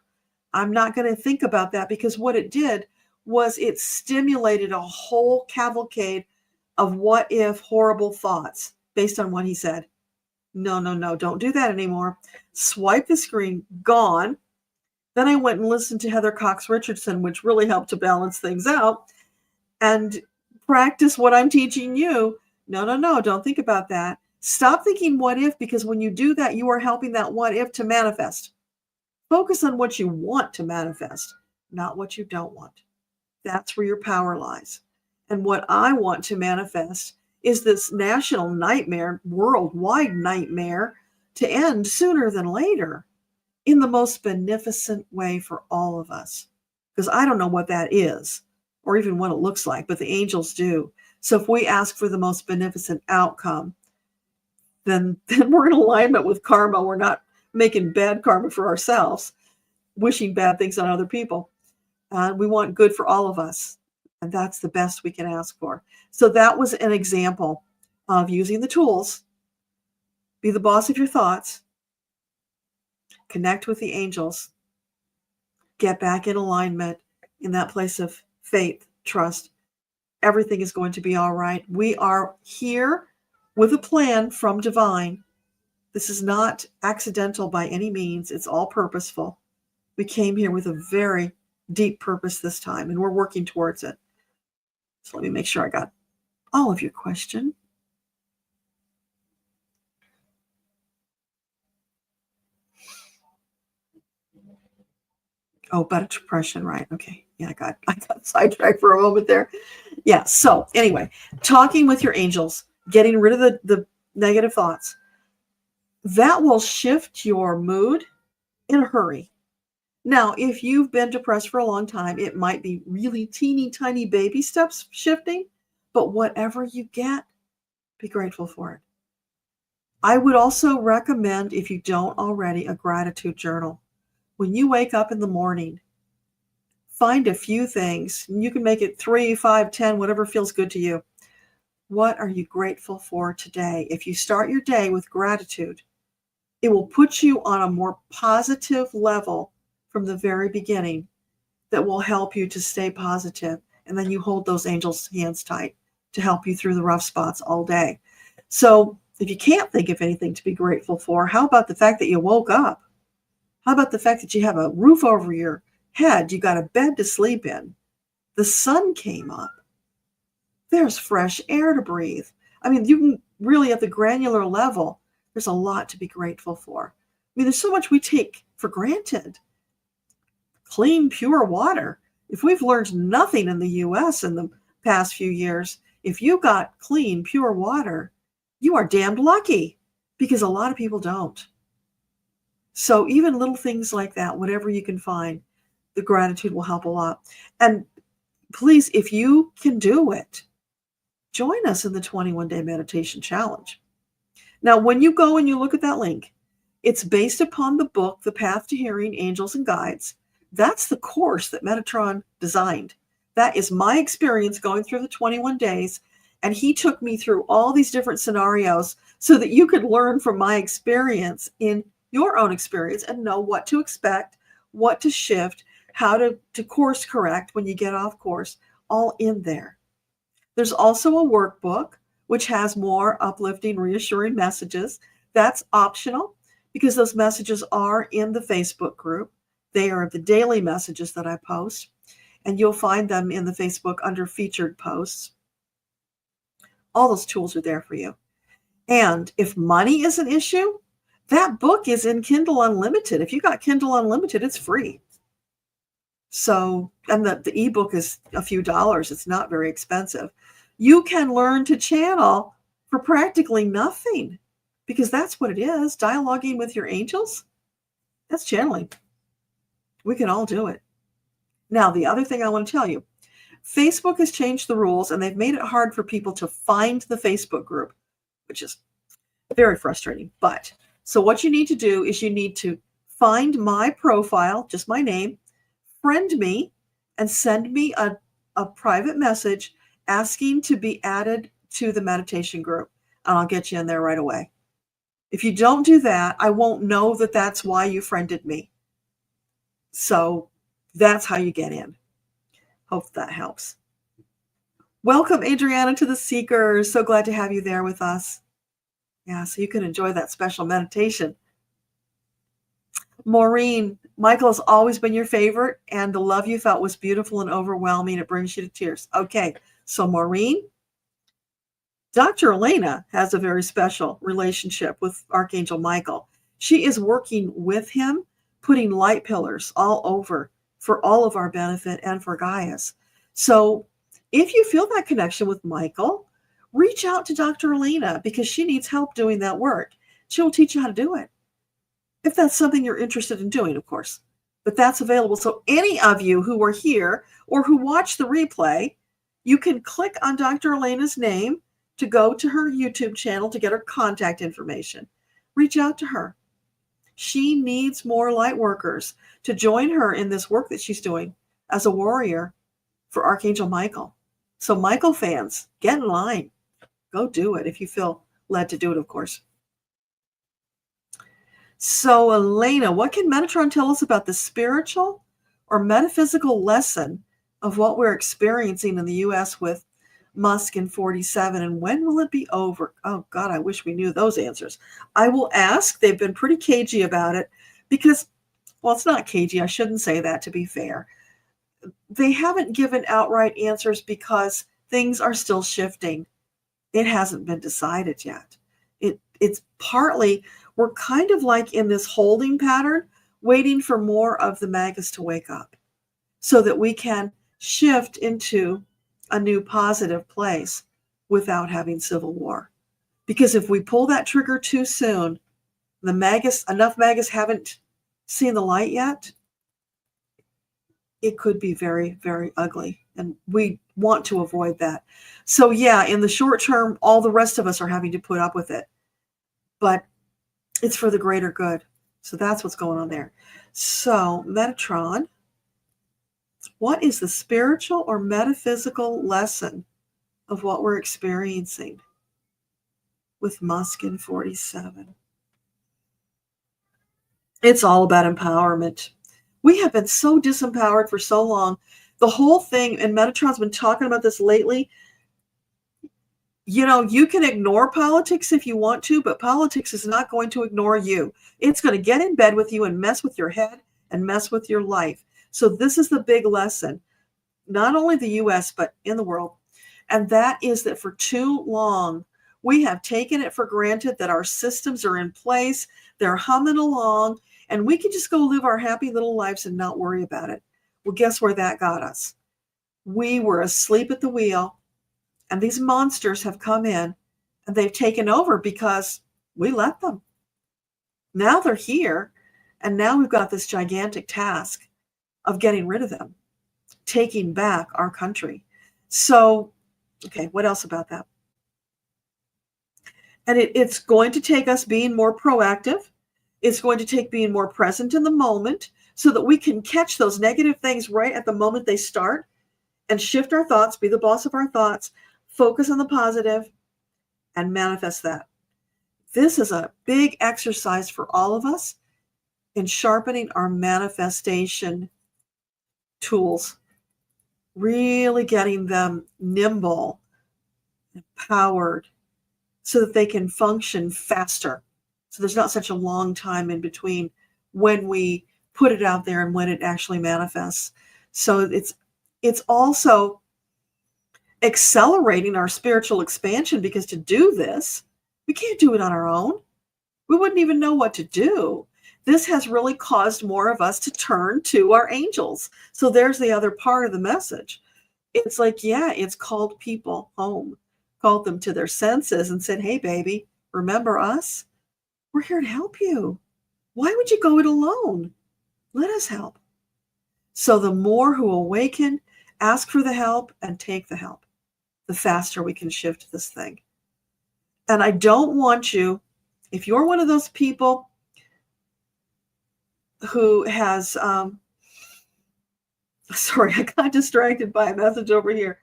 I'm not going to think about that, because what it did was it stimulated a whole cavalcade of what if horrible thoughts based on what he said. No, don't do that anymore. Swipe the screen, gone. Then I went and listened to Heather Cox Richardson, which really helped to balance things out, and practice what I'm teaching you. No, don't think about that. Stop thinking what if, because when you do that, you are helping that what if to manifest. Focus on what you want to manifest, not what you don't want. That's where your power lies. And what I want to manifest is this national nightmare, worldwide nightmare, to end sooner than later in the most beneficent way for all of us. Because I don't know what that is or even what it looks like, but the angels do. So if we ask for the most beneficent outcome, then we're in alignment with karma. We're not making bad karma for ourselves, wishing bad things on other people. We want good for all of us. And that's the best we can ask for. So that was an example of using the tools. Be the boss of your thoughts. Connect with the angels. Get back in alignment in that place of faith, trust. Everything is going to be all right. We are here with a plan from divine. This is not accidental by any means. It's all purposeful. We came here with a very deep purpose this time, and we're working towards it. So let me make sure I got all of your question. Oh, about depression, right? Okay. Yeah, I got sidetracked for a moment there. Yeah. So anyway, talking with your angels, getting rid of the negative thoughts, that will shift your mood in a hurry. Now, if you've been depressed for a long time, it might be really teeny tiny baby steps shifting, but whatever you get, be grateful for it. I would also recommend, if you don't already, a gratitude journal. When you wake up in the morning, find a few things. You can make it 3, 5, 10, whatever feels good to you. What are you grateful for today? If you start your day with gratitude, it will put you on a more positive level from the very beginning that will help you to stay positive. And then you hold those angels' hands tight to help you through the rough spots all day. So if you can't think of anything to be grateful for, how about the fact that you woke up? How about the fact that you have a roof over your head? You got a bed to sleep in. The sun came up. There's fresh air to breathe. I mean, you can really, at the granular level, there's a lot to be grateful for. I mean, there's so much we take for granted. Clean, pure water. If we've learned nothing in the U.S. in the past few years, if you got clean, pure water, you are damned lucky, because a lot of people don't. So even little things like that, whatever you can find, the gratitude will help a lot. And please, if you can do it, join us in the 21-day meditation challenge. Now, when you go and you look at that link, it's based upon the book, The Path to Hearing, Angels and Guides. That's the course that Metatron designed. That is my experience going through the 21 days. And he took me through all these different scenarios so that you could learn from my experience in your own experience and know what to expect, what to shift, how to course correct when you get off course, all in there. There's also a workbook, which has more uplifting, reassuring messages. That's optional because those messages are in the Facebook group. They are the daily messages that I post, and you'll find them in the Facebook under featured posts. All those tools are there for you. And if money is an issue, that book is in Kindle Unlimited. If you got Kindle Unlimited, it's free. So, and the ebook is a few dollars. It's not very expensive. You can learn to channel for practically nothing because that's what it is. Dialoguing with your angels, that's channeling. We can all do it. Now, the other thing I want to tell you, Facebook has changed the rules and they've made it hard for people to find the Facebook group, which is very frustrating. But so what you need to do is you need to find my profile, just my name, friend me, and send me a private message asking to be added to the meditation group. And I'll get you in there right away. If you don't do that, I won't know that that's why you friended me. So that's how you get in. Hope that helps. Welcome, Adriana, to the Seekers. So glad to have you there with us. Yeah, so you can enjoy that special meditation. Maureen, Michael has always been your favorite, and the love you felt was beautiful and overwhelming. It brings you to tears. Okay, so Maureen, Dr. Elena has a very special relationship with Archangel Michael. She is working with him, putting light pillars all over for all of our benefit and for Gaia's. So if you feel that connection with Michael, reach out to Dr. Elena because she needs help doing that work. She will teach you how to do it. If that's something you're interested in doing, of course. But that's available. So any of you who are here or who watch the replay, you can click on Dr. Elena's name to go to her YouTube channel to get her contact information. Reach out to her. She needs more light workers to join her in this work that she's doing as a warrior for Archangel Michael. So Michael fans, get in line. Go do it if you feel led to do it, of course. So Elena, what can Metatron tell us about the spiritual or metaphysical lesson of what we're experiencing in the U.S. with Musk and 47, and when will it be over? Oh, God, I wish we knew those answers. I will ask. They've been pretty cagey about it because, well, it's not cagey. I shouldn't say that, to be fair. They haven't given outright answers because things are still shifting. It hasn't been decided yet. It's partly, we're kind of like in this holding pattern, waiting for more of the magus to wake up so that we can shift into a new positive place without having civil war. Because if we pull that trigger too soon, enough magus haven't seen the light yet, it could be very, very ugly. And we want to avoid that. So yeah, in the short term, all the rest of us are having to put up with it. But it's for the greater good. So that's what's going on there. So Metatron, what is the spiritual or metaphysical lesson of what we're experiencing with Musk and 47? It's all about empowerment. We have been so disempowered for so long. The whole thing, and Metatron's been talking about this lately, you know, you can ignore politics if you want to, but politics is not going to ignore you. It's going to get in bed with you and mess with your head and mess with your life. So this is the big lesson, not only the U.S., but in the world. And that is that for too long, we have taken it for granted that our systems are in place, they're humming along, and we can just go live our happy little lives and not worry about it. Well, guess where that got us? We were asleep at the wheel, and these monsters have come in, and they've taken over because we let them. Now they're here, and now we've got this gigantic task of getting rid of them, taking back our country. So, okay, what else about that? And it's going to take us being more proactive. It's going to take being more present in the moment so that we can catch those negative things right at the moment they start and shift our thoughts, be the boss of our thoughts, focus on the positive, and manifest that. This is a big exercise for all of us in sharpening our manifestation tools, really getting them nimble, empowered, so that they can function faster. So there's not such a long time in between when we put it out there and when it actually manifests. So it's also accelerating our spiritual expansion, because to do this, we can't do it on our own. We wouldn't even know what to do. This has really caused more of us to turn to our angels. So there's the other part of the message. It's like, yeah, it's called people home, called them to their senses and said, hey, baby, remember us? We're here to help you. Why would you go it alone? Let us help. So the more who awaken, ask for the help, and take the help, the faster we can shift this thing. And I don't want you, if you're one of those people who has, sorry, I got distracted by a message over here.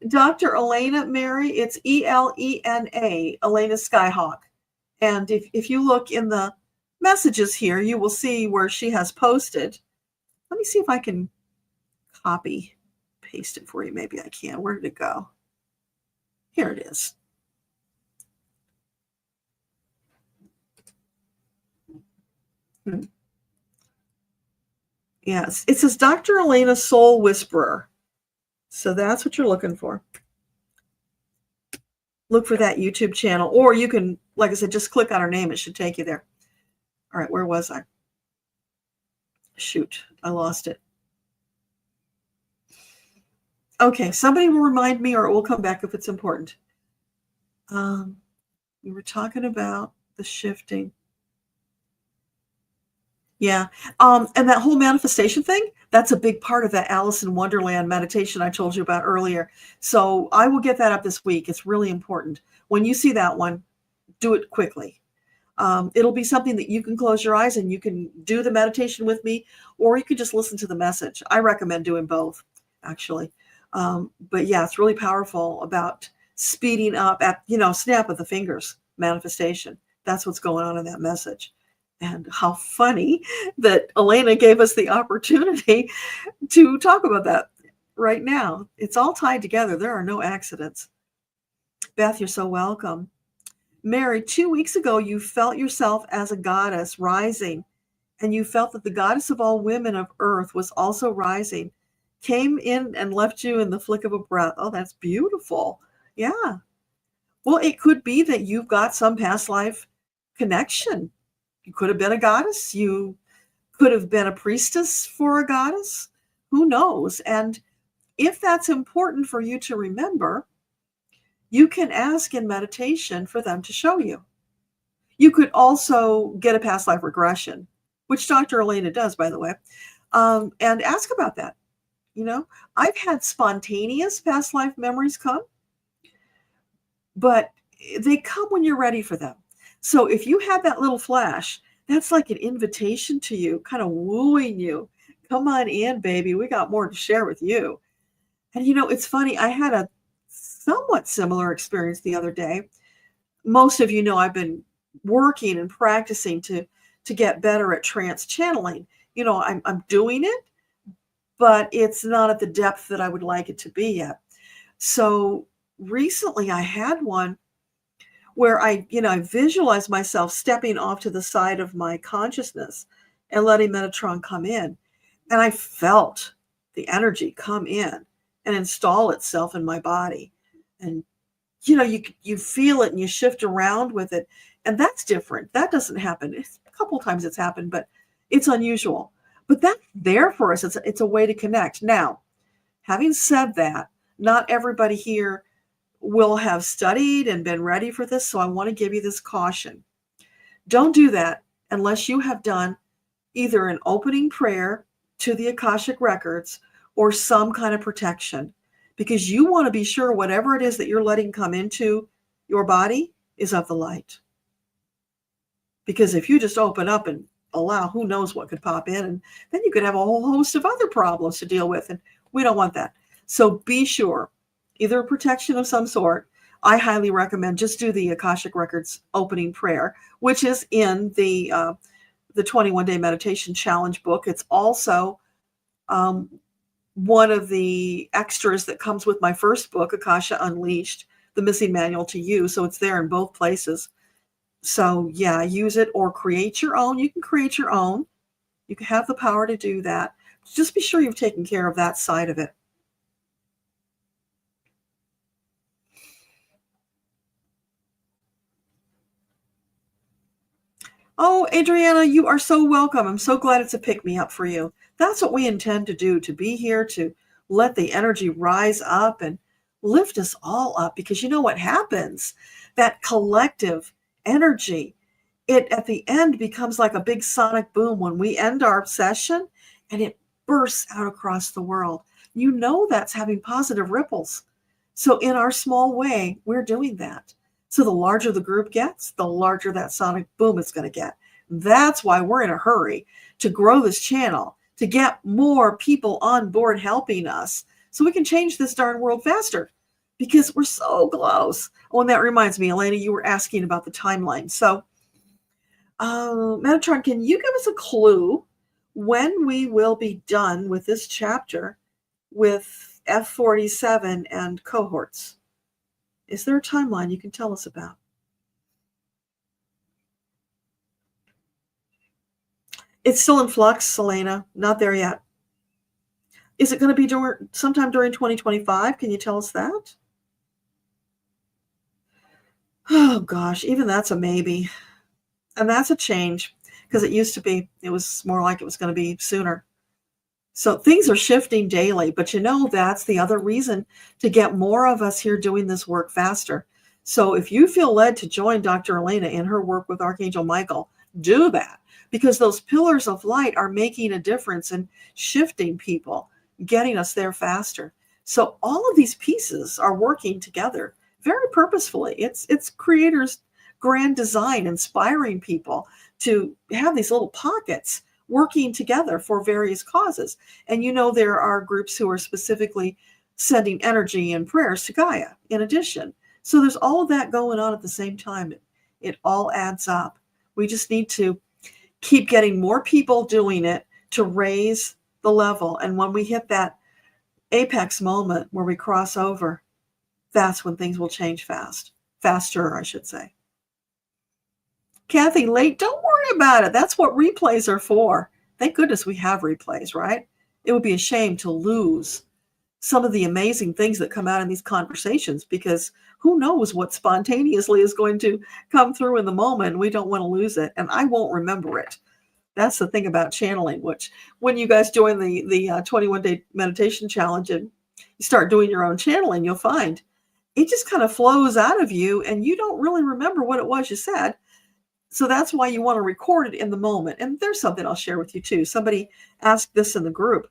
Dr. Elena Mary, it's Elena, Elena Skyhawk. And if you look in the messages here, you will see where she has posted. Let me see if I can copy, paste it for you. Maybe I can. Where did it go? Here it is. Yes, it says Dr. Elena Soul Whisperer. So that's what you're looking for. Look for that YouTube channel, or you can, like I said, just click on her name. It should take you there. All right, where was I? Shoot, I lost it. Okay, somebody will remind me, or it will come back if it's important. We were talking about the shifting. Yeah. And that whole manifestation thing, that's a big part of that Alice in Wonderland meditation I told you about earlier. So I will get that up this week. It's really important. When you see that one, do it quickly. It'll be something that you can close your eyes and you can do the meditation with me, or you can just listen to the message. I recommend doing both, actually. But yeah, it's really powerful about speeding up at, snap of the fingers manifestation. That's what's going on in that message. And how funny that Elena gave us the opportunity to talk about that right now. It's all tied together. There are no accidents. Beth, you're so welcome. Mary, 2 weeks ago, you felt yourself as a goddess rising, and you felt that the goddess of all women of earth was also rising, came in and left you in the flick of a breath. Oh, that's beautiful. Yeah. Well, it could be that you've got some past life connection. You could have been a goddess. You could have been a priestess for a goddess. Who knows? And if that's important for you to remember, you can ask in meditation for them to show you. You could also get a past life regression, which Dr. Elena does, by the way, and ask about that. I've had spontaneous past life memories come, but they come when you're ready for them. So if you had that little flash, that's like an invitation to you, kind of wooing you. Come on in, baby. We got more to share with you. And it's funny. I had a somewhat similar experience the other day. Most of you know I've been working and practicing to get better at trance channeling. I'm doing it, but it's not at the depth that I would like it to be yet. So recently I had one where I visualized myself stepping off to the side of my consciousness and letting Metatron come in. And I felt the energy come in and install itself in my body. And, you feel it and you shift around with it. And that's different. That doesn't happen. A couple of times it's happened, but it's unusual. But that's there for us. It's a way to connect. Now, having said that, not everybody here will have studied and been ready for this. So I want to give you this caution. Don't do that unless you have done either an opening prayer to the Akashic records or some kind of protection, because you want to be sure whatever it is that you're letting come into your body is of the light. Because if you just open up and allow, who knows what could pop in, and then you could have a whole host of other problems to deal with. And we don't want that. So be sure, either a protection of some sort. I highly recommend just do the Akashic Records opening prayer, which is in the 21-day meditation challenge book. It's also one of the extras that comes with my first book, Akasha Unleashed, the missing manual to you. So it's there in both places. So yeah, use it or create your own. You can create your own. You can have the power to do that. Just be sure you've taken care of that side of it. Oh, Adriana, you are so welcome. I'm so glad it's a pick-me-up for you. That's what we intend to do, to be here, to let the energy rise up and lift us all up. Because you know what happens? That collective energy, it at the end becomes like a big sonic boom when we end our session and it bursts out across the world. You know that's having positive ripples. So in our small way, we're doing that. So the larger the group gets, the larger that sonic boom is going to get. That's why we're in a hurry to grow this channel, to get more people on board helping us so we can change this darn world faster because we're so close. Oh, and that reminds me, Elena, you were asking about the timeline. So, Metatron, can you give us a clue when we will be done with this chapter with F47 and cohorts? Is there a timeline you can tell us about? It's still in flux, Selena. Not there yet. Is it going to be sometime during 2025? Can you tell us that? Oh, gosh. Even that's a maybe. And that's a change because it used to be, it was more like it was going to be sooner. So things are shifting daily, but you know, that's the other reason to get more of us here doing this work faster. So if you feel led to join Dr. Elena in her work with Archangel Michael, do that because those pillars of light are making a difference and shifting people, getting us there faster. So all of these pieces are working together very purposefully. It's creators' grand design, inspiring people to have these little pockets working together for various causes. And you know, there are groups who are specifically sending energy and prayers to Gaia in addition. So there's all of that going on at the same time. It all adds up. We just need to keep getting more people doing it to raise the level. And when we hit that apex moment where we cross over, that's when things will change faster, I should say. Kathy, late, don't worry about it. That's what replays are for. Thank goodness we have replays, right? It would be a shame to lose some of the amazing things that come out in these conversations because who knows what spontaneously is going to come through in the moment. We don't want to lose it, and I won't remember it. That's the thing about channeling, which when you guys join the 21-day meditation challenge and you start doing your own channeling, you'll find it just kind of flows out of you and you don't really remember what it was you said. So that's why you want to record it in the moment. And there's something I'll share with you too. Somebody asked this in the group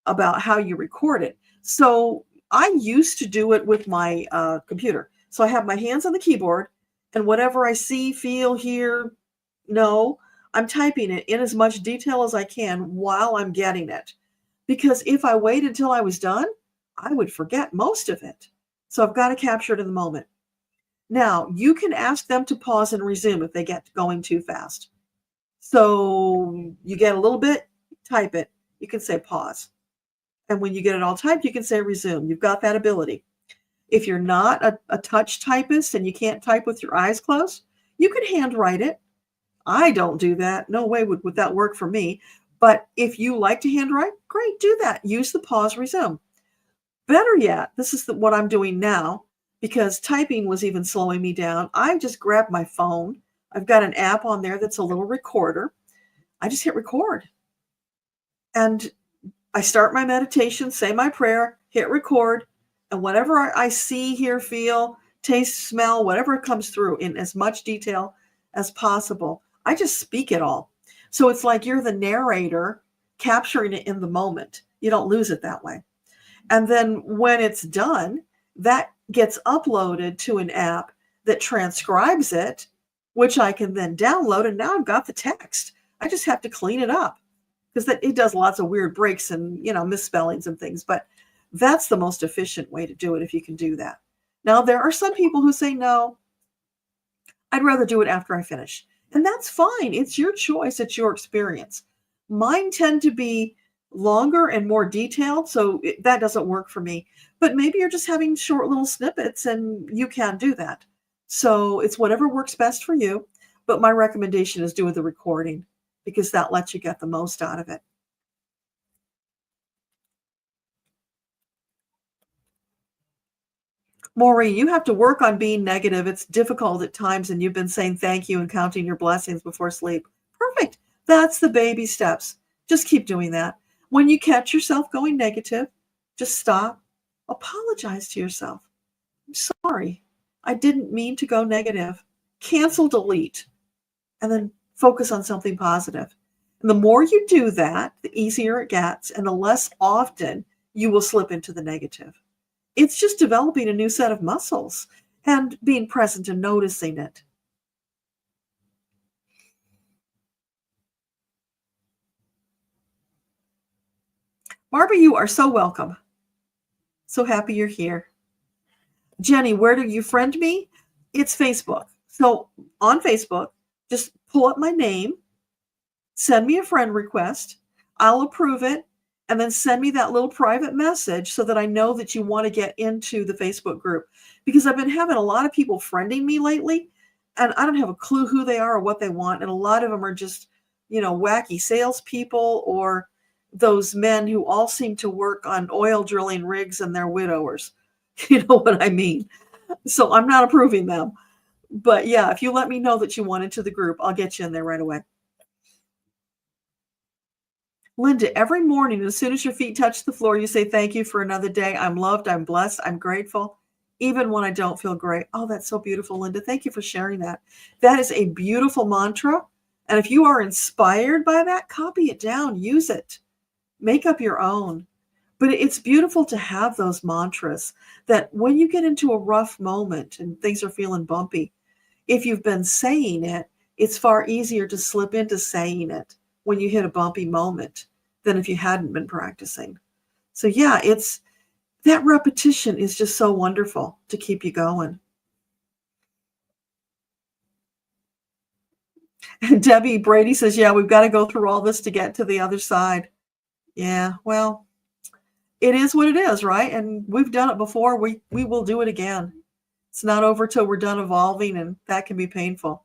about how you record it. So I used to do it with my computer. So I have my hands on the keyboard and whatever I see, feel, hear, know, I'm typing it in as much detail as I can while I'm getting it. Because if I waited till I was done, I would forget most of it. So I've got to capture it in the moment. Now, you can ask them to pause and resume if they get going too fast. So you get a little bit, type it. You can say pause. And when you get it all typed, you can say resume. You've got that ability. If you're not a touch typist and you can't type with your eyes closed, you could handwrite it. I don't do that. No way would that work for me. But if you like to handwrite, great, do that. Use the pause, resume. Better yet, this is what I'm doing now. Because typing was even slowing me down. I just grabbed my phone. I've got an app on there that's a little recorder. I just hit record. And I start my meditation, say my prayer, hit record. And whatever I see, hear, feel, taste, smell, whatever comes through in as much detail as possible, I just speak it all. So it's like you're the narrator capturing it in the moment. You don't lose it that way. And then when it's done, that gets uploaded to an app that transcribes it, which I can then download. And now I've got the text. I just have to clean it up because it does lots of weird breaks and, misspellings and things. But that's the most efficient way to do it if you can do that. Now, there are some people who say, no, I'd rather do it after I finish. And that's fine. It's your choice. It's your experience. Mine tend to be longer and more detailed, so that doesn't work for me. But maybe you're just having short little snippets and you can do that. So it's whatever works best for you. But my recommendation is doing the recording because that lets you get the most out of it. Maureen, you have to work on being negative. It's difficult at times, and you've been saying thank you and counting your blessings before sleep. Perfect. That's the baby steps. Just keep doing that. When you catch yourself going negative, just stop. Apologize to yourself. I'm sorry. I didn't mean to go negative. Cancel, delete, and then focus on something positive. And the more you do that, the easier it gets, and the less often you will slip into the negative. It's just developing a new set of muscles and being present and noticing it. Barbara, you are so welcome. So happy you're here. Jenny, where do you friend me? It's Facebook. So on Facebook, just pull up my name, send me a friend request. I'll approve it, and then send me that little private message so that I know that you want to get into the Facebook group. Because I've been having a lot of people friending me lately, and I don't have a clue who they are or what they want. And a lot of them are just, wacky salespeople or those men who all seem to work on oil drilling rigs and they're widowers. You know what I mean? So I'm not approving them. But yeah, if you let me know that you want into the group, I'll get you in there right away. Linda, every morning, as soon as your feet touch the floor, you say, thank you for another day. I'm loved. I'm blessed. I'm grateful, even when I don't feel great. Oh, that's so beautiful, Linda. Thank you for sharing that. That is a beautiful mantra. And if you are inspired by that, copy it down, use it, make up your own. But it's beautiful to have those mantras that when you get into a rough moment and things are feeling bumpy, if you've been saying it, it's far easier to slip into saying it when you hit a bumpy moment than if you hadn't been practicing. So yeah, it's that repetition is just so wonderful to keep you going. And Debbie Brady says, yeah, we've got to go through all this to get to the other side. Yeah, well, it is what it is, right? And we've done it before. We will do it again. It's not over till we're done evolving, and that can be painful.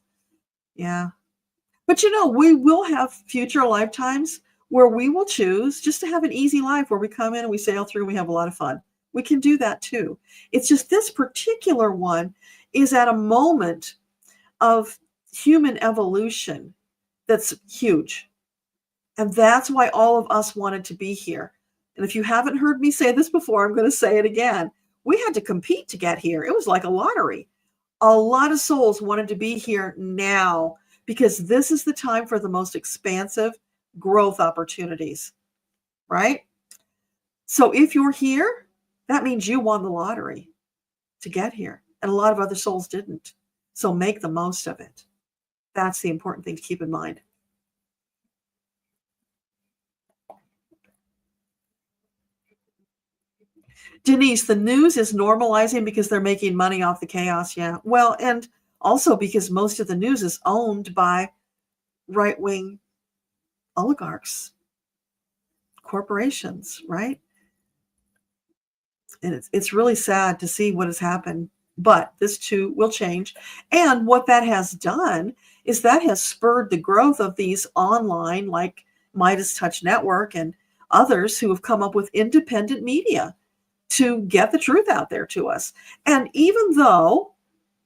Yeah. But we will have future lifetimes where we will choose just to have an easy life where we come in and we sail through and we have a lot of fun. We can do that too. It's just this particular one is at a moment of human evolution that's huge. And that's why all of us wanted to be here. And if you haven't heard me say this before, I'm going to say it again. We had to compete to get here. It was like a lottery. A lot of souls wanted to be here now because this is the time for the most expansive growth opportunities, right? So if you're here, that means you won the lottery to get here. And a lot of other souls didn't. So make the most of it. That's the important thing to keep in mind. Denise, the news is normalizing because they're making money off the chaos. Yeah. Well, and also because most of the news is owned by right-wing oligarchs, corporations, right? And it's really sad to see what has happened, but this too will change. And what that has done is that has spurred the growth of these online, like Midas Touch Network and others who have come up with independent media to get the truth out there to us. And even though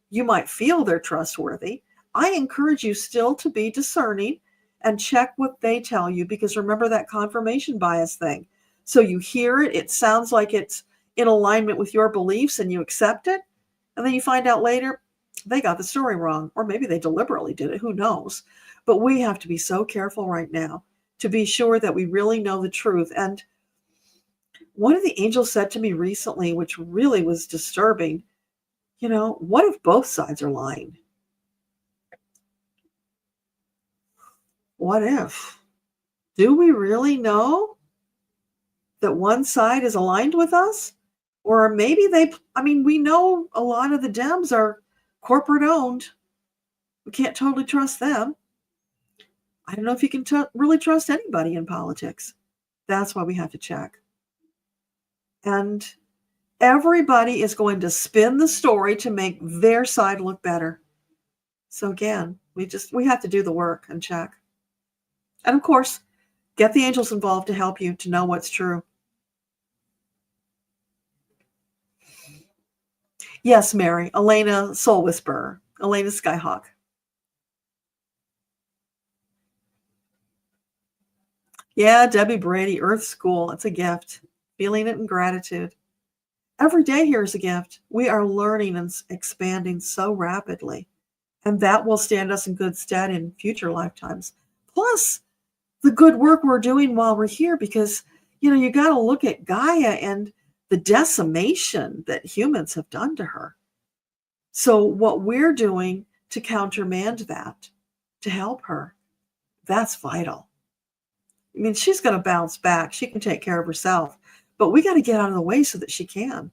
you might feel they're trustworthy, I encourage you still to be discerning and check what they tell you, because remember that confirmation bias thing. So you hear it, it sounds like it's in alignment with your beliefs and you accept it. And then you find out later they got the story wrong, or maybe they deliberately did it, who knows? But we have to be so careful right now to be sure that we really know the truth. And one of the angels said to me recently, which really was disturbing, what if both sides are lying? What if? Do we really know that one side is aligned with us? Or maybe we know a lot of the Dems are corporate owned. We can't totally trust them. I don't know if you can really trust anybody in politics. That's why we have to check. And everybody is going to spin the story to make their side look better. So again, we have to do the work and check. And of course, get the angels involved to help you to know what's true. Yes, Mary, Elena Soul Whisperer, Elena Skyhawk. Yeah, Debbie Brady, Earth School. It's a gift. Feeling it in gratitude. Every day here is a gift. We are learning and expanding so rapidly. And that will stand us in good stead in future lifetimes. Plus, the good work we're doing while we're here, because, you got to look at Gaia and the decimation that humans have done to her. So what we're doing to countermand that, to help her, that's vital. I mean, she's going to bounce back. She can take care of herself, but we got to get out of the way so that she can.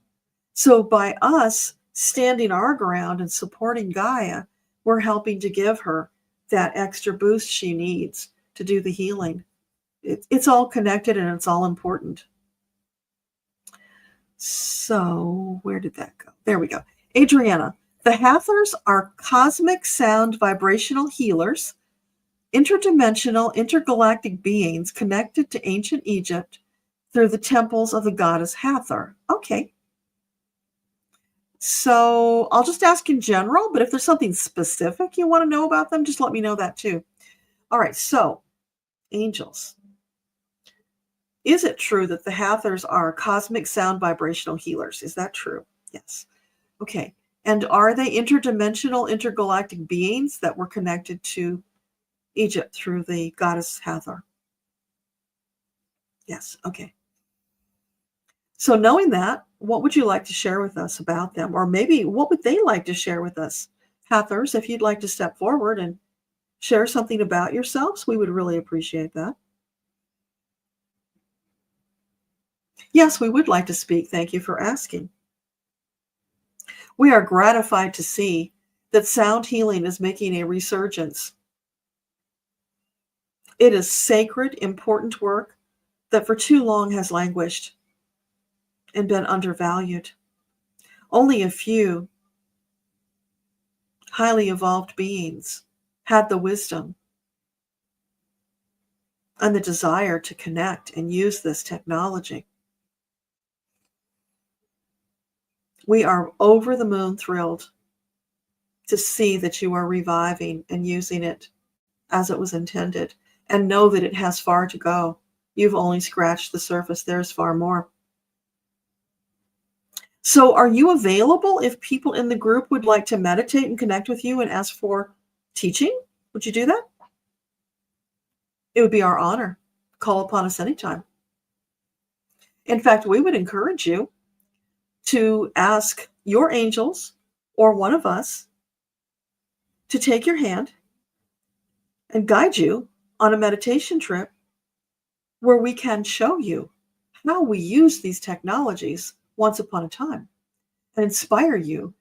So by us standing our ground and supporting Gaia, we're helping to give her that extra boost she needs to do the healing. It's all connected and it's all important. So where did that go? There we go. Adriana, the Hathors are cosmic sound vibrational healers, interdimensional, intergalactic beings connected to ancient Egypt through the temples of the goddess Hathor. Okay. So I'll just ask in general, but if there's something specific you want to know about them, just let me know that too. All right, so angels. Is it true that the Hathors are cosmic sound vibrational healers? Is that true? Yes. Okay. And are they interdimensional, intergalactic beings that were connected to Egypt through the goddess Hathor? Yes. Okay. So knowing that, what would you like to share with us about them? Or maybe what would they like to share with us? Hathors, if you'd like to step forward and share something about yourselves, we would really appreciate that. Yes, we would like to speak. Thank you for asking. We are gratified to see that sound healing is making a resurgence. It is sacred, important work that for too long has languished and been undervalued. Only a few highly evolved beings had the wisdom and the desire to connect and use this technology. We are over the moon thrilled to see that you are reviving and using it as it was intended, and know that it has far to go. You've only scratched the surface. There's far more. So are you available if people in the group would like to meditate and connect with you and ask for teaching? Would you do that? It would be our honor. Call upon us anytime. In fact, we would encourage you to ask your angels or one of us to take your hand and guide you on a meditation trip where we can show you how we use these technologies once upon a time and inspire you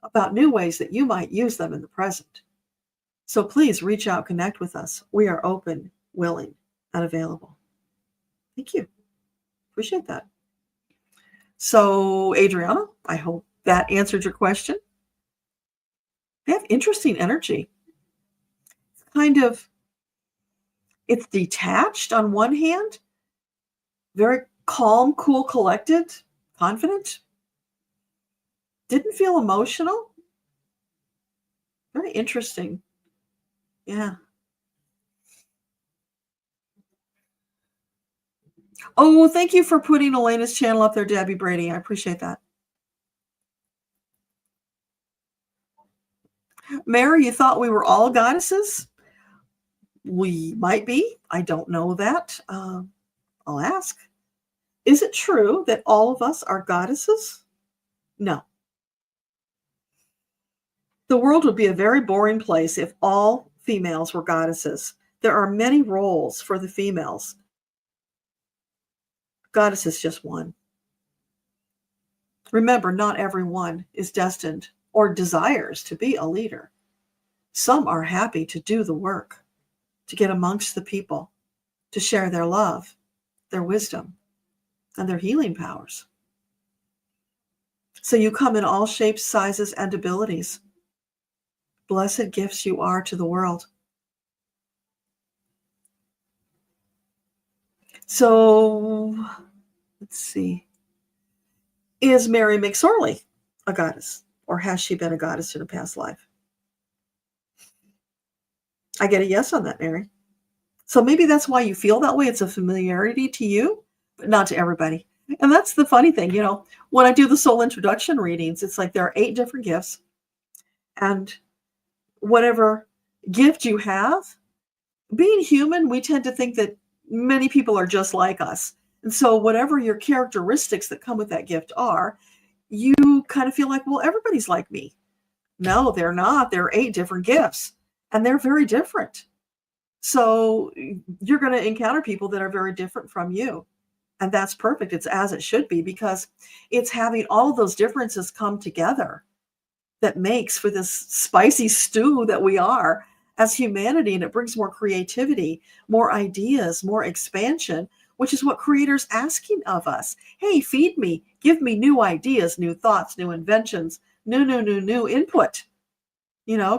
about new ways that you might use them in the present. So please reach out, connect with us. We are open, willing, and available. Thank you. Appreciate that. So, Adriana, I hope that answered your question. They have interesting energy. It's detached on one hand, very calm, cool, collected, confident. Didn't feel emotional. Very interesting. Yeah. Oh, thank you for putting Elena's channel up there, Debbie Brady. I appreciate that. Mary, you thought we were all goddesses? We might be. I don't know that. I'll ask. Is it true that all of us are goddesses? No. The world would be a very boring place if all females were goddesses. There are many roles for the females. Goddess is just one. Remember, not everyone is destined or desires to be a leader. Some are happy to do the work, to get amongst the people, to share their love, their wisdom, and their healing powers. So you come in all shapes, sizes, and abilities. Blessed gifts you are to the world. So, let's see. Is Mary McSorley a goddess? Or has she been a goddess in a past life? I get a yes on that, Mary. So maybe that's why you feel that way. It's a familiarity to you, but not to everybody. And that's the funny thing, when I do the soul introduction readings, it's like there are 8 different gifts. And whatever gift you have, being human, we tend to think that many people are just like us. And so whatever your characteristics that come with that gift are, you kind of feel like, well, everybody's like me. No, they're not. There are 8 different gifts, and they're very different. So you're going to encounter people that are very different from you. And that's perfect. It's as it should be, because it's having all of those differences come together that makes for this spicy stew that we are as humanity. And it brings more creativity, more ideas, more expansion, which is what Creator's asking of us. Hey, feed me, give me new ideas, new thoughts, new inventions, new input.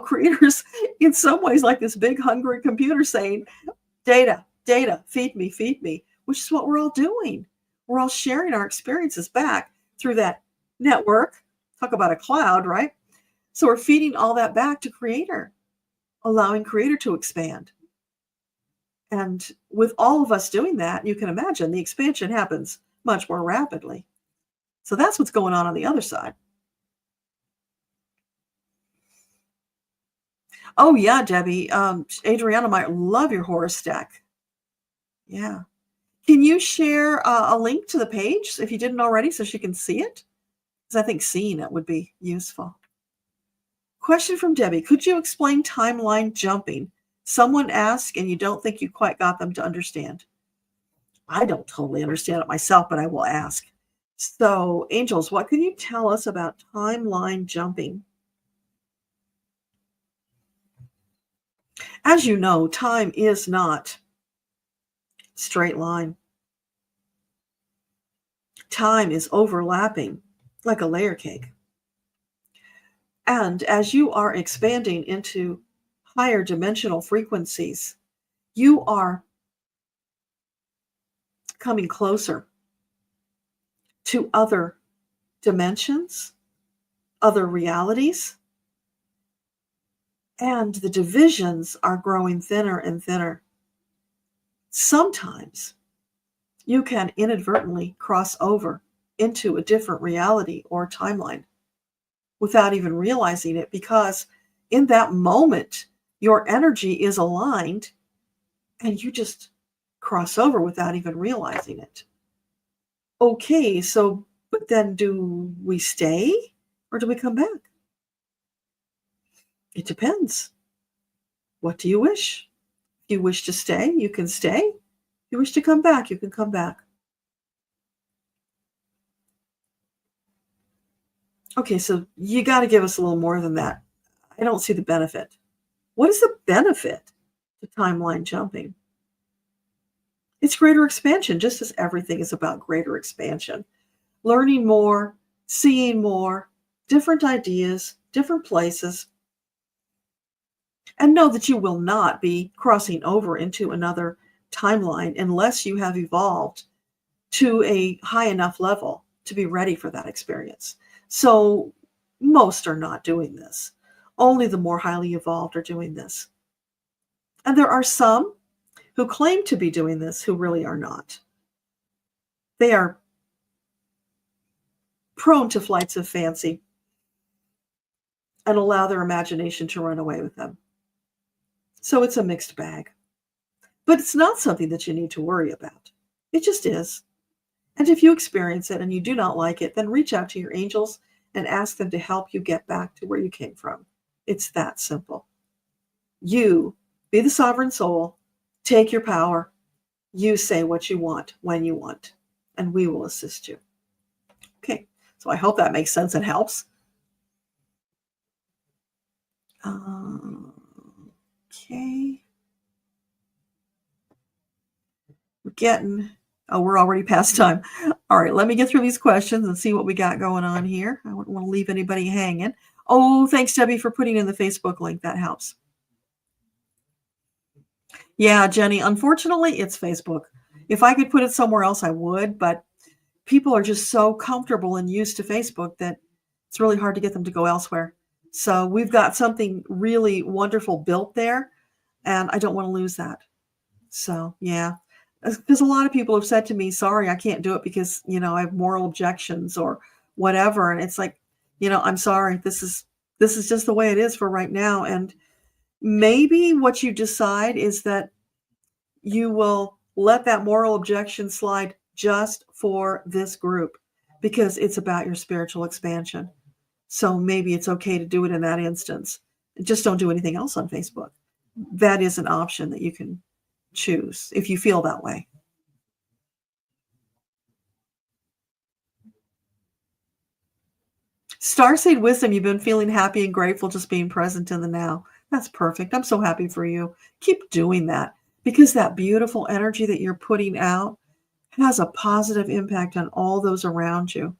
Creator's in some ways like this big hungry computer saying, data, feed me, which is what we're all doing. We're all sharing our experiences back through that network. Talk about a cloud, right? So we're feeding all that back to Creator, allowing Creator to expand. And with all of us doing that, you can imagine the expansion happens much more rapidly. So that's what's going on the other side. Oh, yeah, Debbie. Adriana might love your Horus deck. Yeah. Can you share a link to the page if you didn't already so she can see it? Because I think seeing it would be useful. Question from Debbie. Could you explain timeline jumping? Someone asked and you don't think you quite got them to understand. I don't totally understand it myself, but I will ask. So, Angels, what can you tell us about timeline jumping? As you know, time is not straight line. Time is overlapping like a layer cake. And as you are expanding into higher dimensional frequencies, you are coming closer to other dimensions, other realities, and the divisions are growing thinner and thinner. Sometimes you can inadvertently cross over into a different reality or timeline without even realizing it, because in that moment, your energy is aligned and you just cross over without even realizing it. Okay, so, but then do we stay or do we come back? It depends. What do you wish? If you wish to stay, you can stay. If you wish to come back, you can come back. Okay, so you got to give us a little more than that. I don't see the benefit. What is the benefit to timeline jumping? It's greater expansion, just as everything is about greater expansion. Learning more, seeing more, different ideas, different places. And know that you will not be crossing over into another timeline unless you have evolved to a high enough level to be ready for that experience. So most are not doing this. Only the more highly evolved are doing this. And there are some who claim to be doing this who really are not. They are prone to flights of fancy and allow their imagination to run away with them. So it's a mixed bag. But it's not something that you need to worry about. It just is. And if you experience it and you do not like it, then reach out to your angels and ask them to help you get back to where you came from. It's that simple. You be the sovereign soul. Take your power. You say what you want when you want, and we will assist you. Okay, so I hope that makes sense and helps. Okay. We're getting Oh, we're already past time. All right, let me get through these questions and see what we got going on here. I wouldn't want to leave anybody hanging. Oh, thanks, Debbie, for putting in the Facebook link. That helps. Yeah, Jenny, unfortunately, it's Facebook. If I could put it somewhere else, I would, but people are just so comfortable and used to Facebook that it's really hard to get them to go elsewhere. So we've got something really wonderful built there, and I don't want to lose that. So, yeah, because a lot of people have said to me, sorry, I can't do it because, I have moral objections or whatever. And it's like, I'm sorry, this is just the way it is for right now. And maybe what you decide is that you will let that moral objection slide just for this group because it's about your spiritual expansion. So maybe it's okay to do it in that instance. Just don't do anything else on Facebook. That is an option that you can choose if you feel that way. Starseed Wisdom, you've been feeling happy and grateful just being present in the now. That's perfect. I'm so happy for you. Keep doing that because that beautiful energy that you're putting out has a positive impact on all those around you.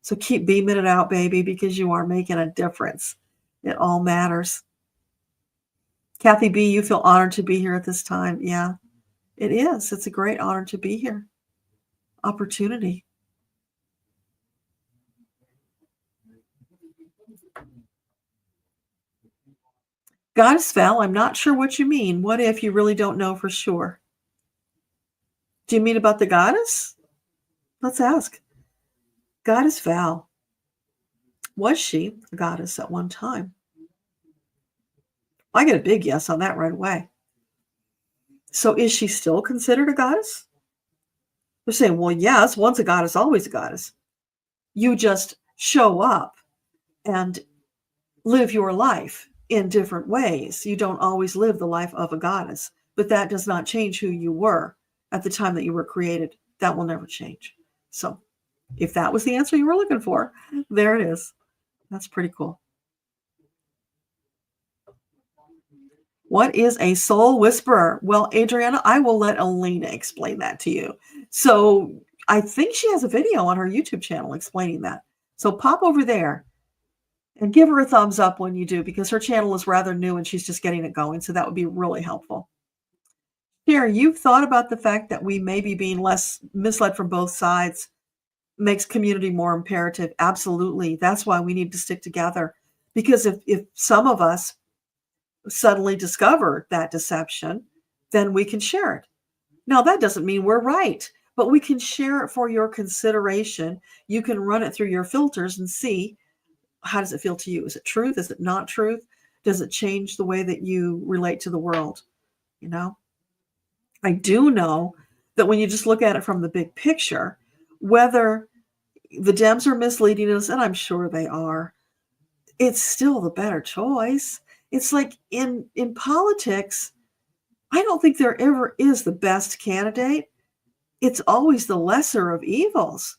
So keep beaming it out, baby, because you are making a difference. It all matters. Kathy B., you feel honored to be here at this time. Yeah, it is. It's a great honor to be here. Opportunity. Goddess Val, I'm not sure what you mean. What if you really don't know for sure? Do you mean about the goddess? Let's ask. Goddess Val, was she a goddess at one time? I get a big yes on that right away. So is she still considered a goddess? They're saying, well, yes, once a goddess, always a goddess. You just show up and live your life in different ways. You don't always live the life of a goddess, but that does not change who you were at the time that you were created. That will never change. So if that was the answer you were looking for, there it is. That's pretty cool. What is a soul whisperer? Well, Adriana, I will let Elena explain that to you. So I think she has a video on her YouTube channel explaining that. So pop over there and give her a thumbs up when you do, because her channel is rather new and she's just getting it going. So that would be really helpful. Sherry, you've thought about the fact that we may be being less misled from both sides makes community more imperative. Absolutely. That's why we need to stick together. Because if some of us suddenly discover that deception, then we can share it. Now, that doesn't mean we're right, but we can share it for your consideration. You can run it through your filters and see, how does it feel to you? Is it truth? Is it not truth? Does it change the way that you relate to the world? I do know that when you just look at it from the big picture, whether the Dems are misleading us, and I'm sure they are, it's still the better choice. It's like in politics, I don't think there ever is the best candidate. It's always the lesser of evils,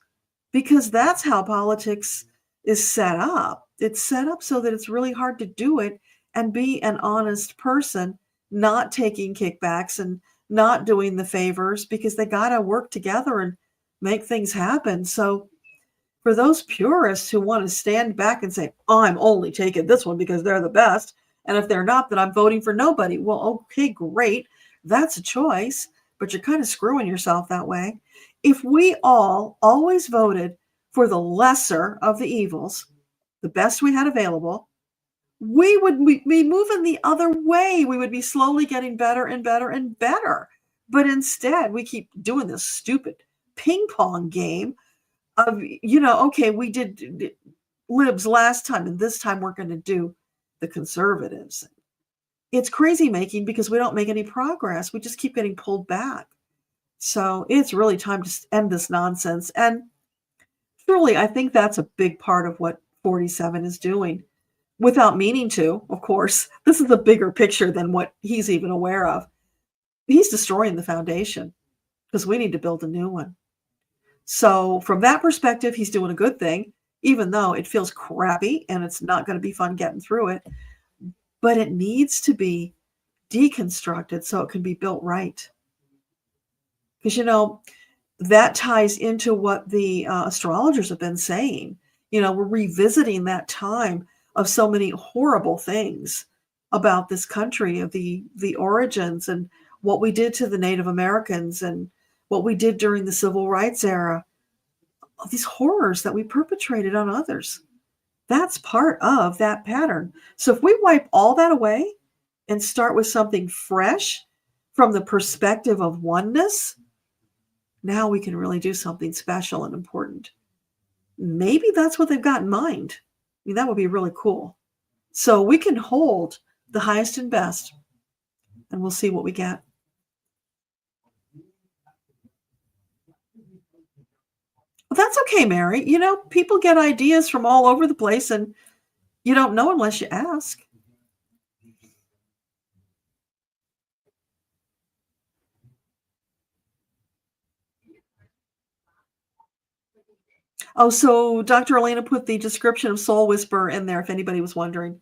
because that's how politics is set up. It's set up so that it's really hard to do it and be an honest person, not taking kickbacks and not doing the favors, because they got to work together and make things happen. So for those purists who want to stand back and say, I'm only taking this one because they're the best, and if they're not, then I'm voting for nobody. Well, okay, great. That's a choice, but you're kind of screwing yourself that way. If we all always voted for the lesser of the evils, the best we had available, we would be moving the other way. We would be slowly getting better and better and better. But instead, we keep doing this stupid ping pong game of, okay, we did libs last time, and this time we're going to do the conservatives. It's crazy making because we don't make any progress. We just keep getting pulled back. So it's really time to end this nonsense. And truly, I think that's a big part of what 47 is doing, without meaning to, of course. This is a bigger picture than what he's even aware of. He's destroying the foundation because we need to build a new one. So from that perspective, he's doing a good thing, even though it feels crappy and it's not going to be fun getting through it. But it needs to be deconstructed so it can be built right. Because, that ties into what the astrologers have been saying. We're revisiting that time of so many horrible things about this country, of the origins and what we did to the Native Americans and what we did during the Civil Rights era, all these horrors that we perpetrated on others. That's part of that pattern. So if we wipe all that away and start with something fresh from the perspective of oneness, now we can really do something special and important. Maybe that's what they've got in mind. I mean, that would be really cool. So we can hold the highest and best, and we'll see what we get. Well, that's okay, Mary. People get ideas from all over the place, and you don't know unless you ask. Oh, so Dr. Elena put the description of Soul Whisperer in there if anybody was wondering.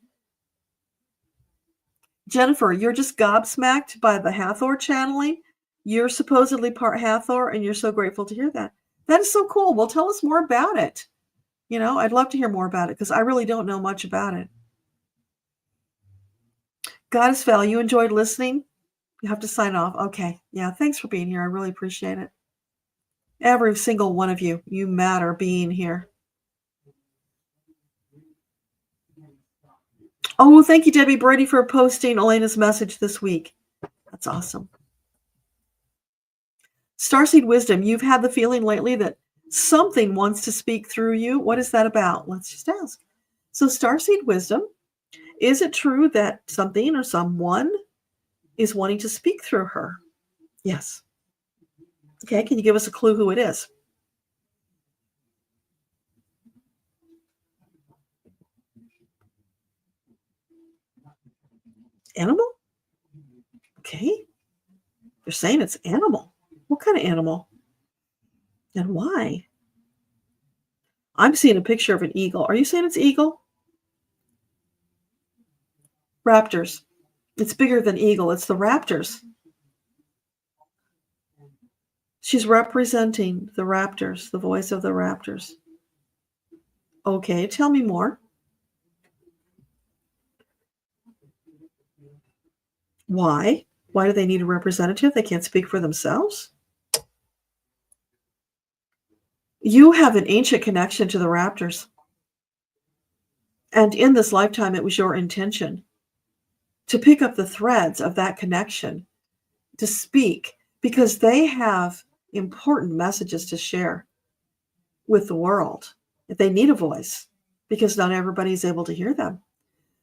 Jennifer, you're just gobsmacked by the Hathor channeling. You're supposedly part Hathor, and you're so grateful to hear that. That is so cool. Well, tell us more about it. I'd love to hear more about it because I really don't know much about it. Goddess Val, you enjoyed listening? You have to sign off. Okay. Yeah, thanks for being here. I really appreciate it. Every single one of you, you matter being here. Oh, thank you, Debbie Brady, for posting Elena's message this week. That's awesome. Starseed Wisdom, you've had the feeling lately that something wants to speak through you. What is that about? Let's just ask. So Starseed Wisdom, is it true that something or someone is wanting to speak through her? Yes. Okay, can you give us a clue who it is? Animal? Okay. You're saying it's animal. What kind of animal? And why? I'm seeing a picture of an eagle. Are you saying it's eagle? Raptors. It's bigger than eagle. It's the raptors. She's representing the raptors, the voice of the raptors. Okay, tell me more. Why? Why do they need a representative? They can't speak for themselves? You have an ancient connection to the raptors. And in this lifetime, it was your intention to pick up the threads of that connection, to speak, because they have important messages to share with the world. They need a voice because not everybody is able to hear them.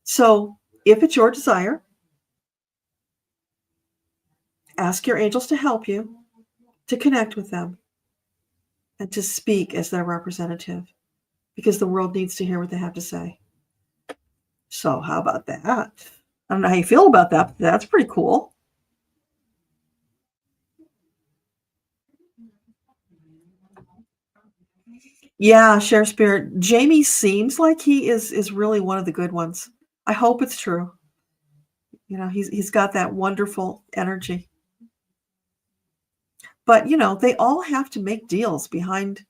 So if it's your desire, ask your angels to help you to connect with them and to speak as their representative, because the world needs to hear what they have to say. So how about that? I don't know how you feel about that, but that's pretty cool. Yeah, Share Spirit. Jamie seems like he is really one of the good ones. I hope it's true. He's got that wonderful energy. But, they all have to make deals behind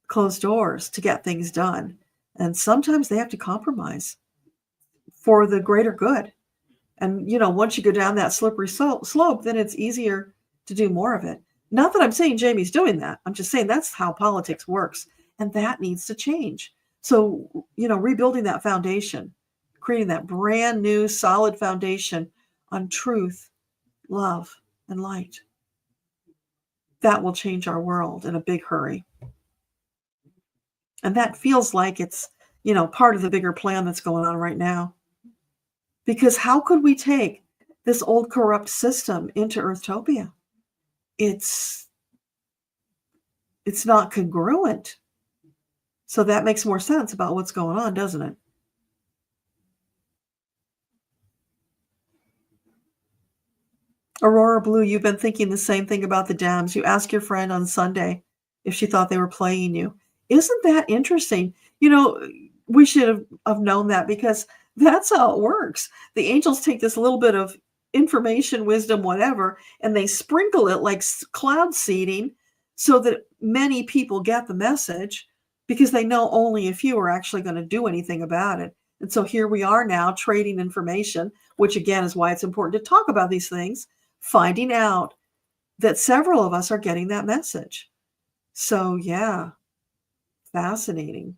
closed doors to get things done. And sometimes they have to compromise for the greater good. And, once you go down that slippery slope, then it's easier to do more of it. Not that I'm saying Jamie's doing that. I'm just saying that's how politics works. And that needs to change. So, rebuilding that foundation, creating that brand new solid foundation on truth, love, and light. That will change our world in a big hurry. And that feels like it's, part of the bigger plan that's going on right now. Because how could we take this old corrupt system into Earthtopia? It's not congruent. So that makes more sense about what's going on, doesn't it? Aurora Blue, you've been thinking the same thing about the dams. You asked your friend on Sunday if she thought they were playing you. Isn't that interesting? We should have known that, because that's how it works. The angels take this little bit of information, wisdom, whatever, and they sprinkle it like cloud seeding so that many people get the message, because they know only a few are actually going to do anything about it. And so here we are now trading information, which again is why it's important to talk about these things, finding out that several of us are getting that message. So yeah, fascinating.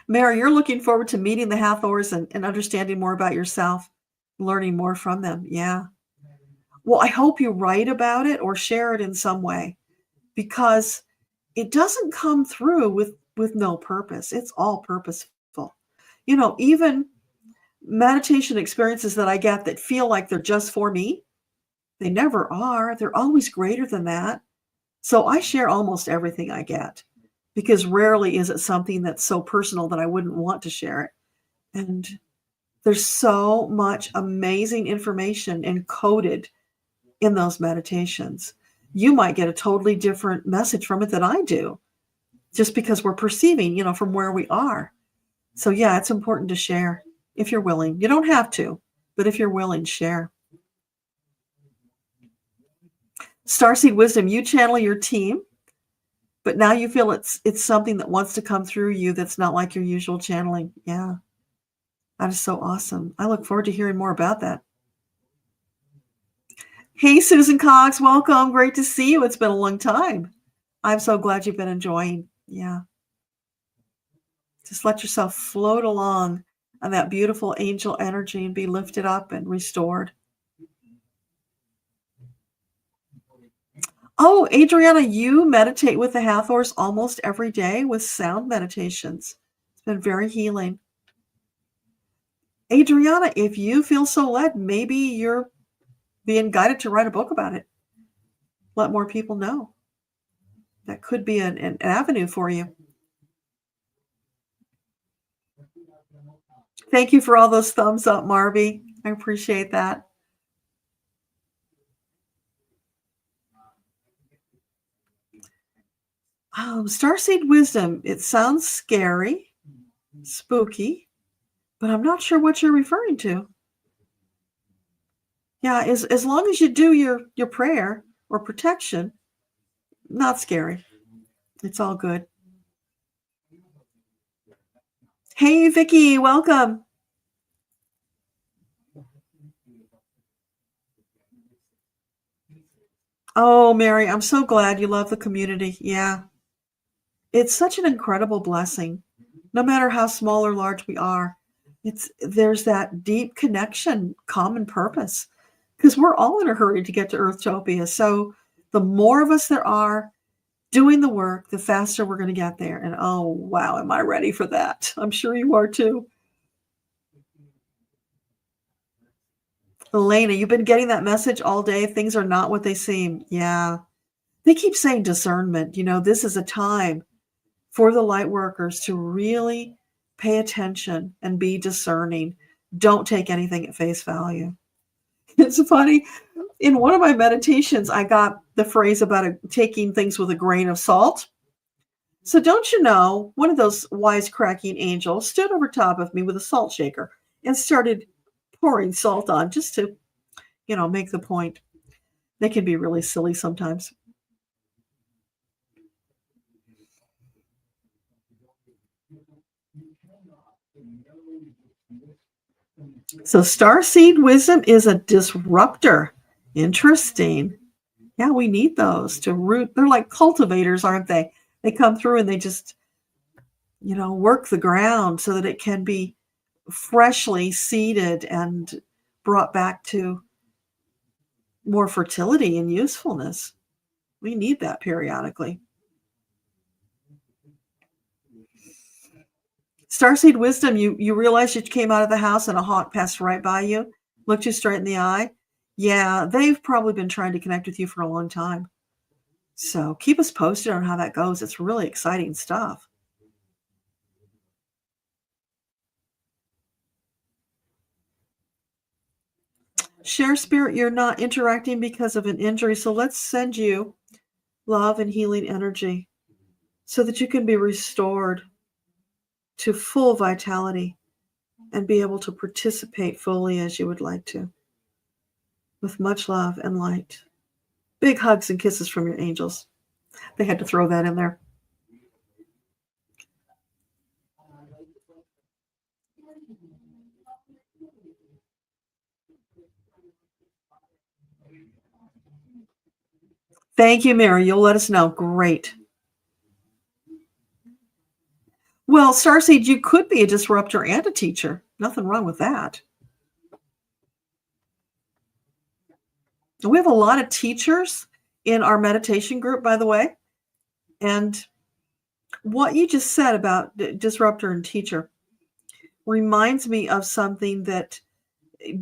Mary, you're looking forward to meeting the Hathors and understanding more about yourself, learning more from them. Yeah. Well, I hope you write about it or share it in some way, because it doesn't come through with no purpose. It's all purposeful. Even meditation experiences that I get that feel like they're just for me, they never are. They're always greater than that. So I share almost everything I get, because rarely is it something that's so personal that I wouldn't want to share it. And there's so much amazing information encoded in those meditations. You might get a totally different message from it than I do, just because we're perceiving, from where we are. So yeah, it's important to share if you're willing. You don't have to, but if you're willing, share. Starseed Wisdom, you channel your team, but now you feel it's something that wants to come through you that's not like your usual channeling. Yeah, that is so awesome. I look forward to hearing more about that. Hey, Susan Cox, welcome. Great to see you. It's been a long time. I'm so glad you've been enjoying. Yeah. Just let yourself float along on that beautiful angel energy and be lifted up and restored. Oh, Adriana, you meditate with the Hathors almost every day with sound meditations. It's been very healing. Adriana, if you feel so led, maybe you're being guided to write a book about it. Let more people know. That could be an avenue for you. Thank you for all those thumbs up, Marby. I appreciate that. Starseed Wisdom, it sounds scary, spooky, but I'm not sure what you're referring to. Yeah, as long as you do your prayer or protection, not scary. It's all good. Hey, Vicky, welcome. Oh, Mary, I'm so glad you love the community. Yeah. It's such an incredible blessing. No matter how small or large we are, there's that deep connection, common purpose, because we're all in a hurry to get to Earthtopia. So the more of us there are doing the work, the faster we're going to get there. And oh, wow, am I ready for that? I'm sure you are too. Elena, you've been getting that message all day. Things are not what they seem. Yeah. They keep saying discernment. This is a time for the light workers to really pay attention and be discerning. Don't take anything at face value. It's funny. In one of my meditations, I got the phrase about taking things with a grain of salt. So don't you know, one of those wisecracking angels stood over top of me with a salt shaker and started pouring salt on just to, make the point. They can be really silly sometimes. So Starseed Wisdom is a disruptor. Interesting. Yeah, we need those to root. They're like cultivators, aren't they? They come through and they just, work the ground so that it can be freshly seeded and brought back to more fertility and usefulness. We need that periodically. Starseed Wisdom, you realize you came out of the house and a hawk passed right by you, looked you straight in the eye. Yeah, they've probably been trying to connect with you for a long time. So keep us posted on how that goes. It's really exciting stuff. Share Spirit, you're not interacting because of an injury. So let's send you love and healing energy so that you can be restored to full vitality and be able to participate fully as you would like to. With much love and light. Big hugs and kisses from your angels. They had to throw that in there. Thank you, Mary. You'll let us know. Great. Well, Starseed, you could be a disruptor and a teacher. Nothing wrong with that. We have a lot of teachers in our meditation group, by the way. And what you just said about disruptor and teacher reminds me of something that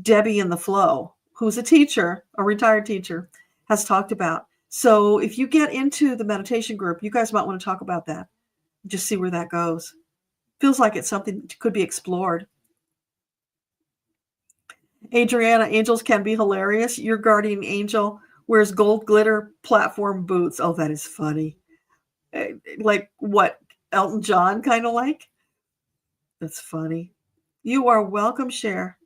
Debbie in the Flow, who's a teacher, a retired teacher, has talked about. So if you get into the meditation group, you guys might want to talk about that. Just see where that goes. Feels like it's something that could be explored. Adriana, angels can be hilarious. Your guardian angel wears gold glitter platform boots. Oh, that is funny. Like what, Elton John kind of like? That's funny. You are welcome, Cher.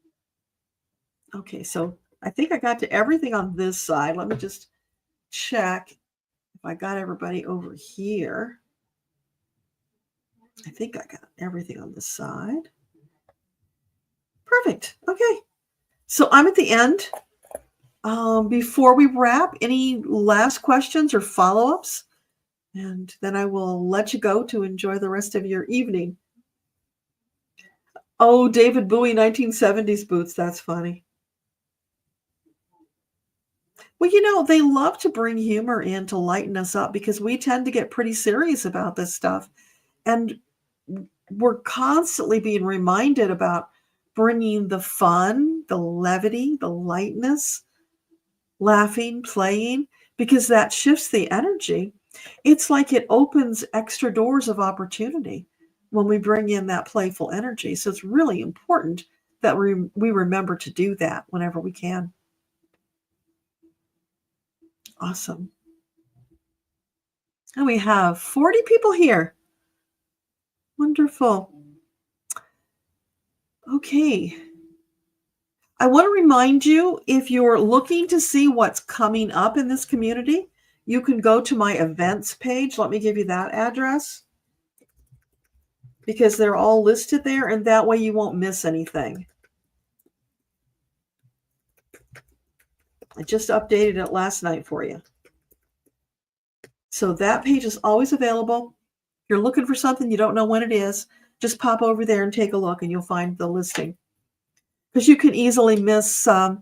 Okay, so I think I got to everything on this side. Let me just check if I got everybody over here. I think I got everything on this side. Perfect. Okay. So I'm at the end. Before we wrap, any last questions or follow-ups? And then I will let you go to enjoy the rest of your evening. Oh, David Bowie, 1970s boots. That's funny. Well, you know, they love to bring humor in to lighten us up because we tend to get pretty serious about this stuff. And we're constantly being reminded about bringing the fun, the levity, the lightness, laughing, playing, because that shifts the energy. It's like it opens extra doors of opportunity when we bring in that playful energy. So it's really important that we remember to do that whenever we can. Awesome. And we have 40 people here. Wonderful. Okay. I want to remind you, if you're looking to see what's coming up in this community, you can go to my events page. Let me give you that address because they're all listed there, and that way you won't miss anything. I just updated it last night for you. So that page is always available. If you're looking for something, you don't know when it is, just pop over there and take a look and you'll find the listing. Because you can easily miss, the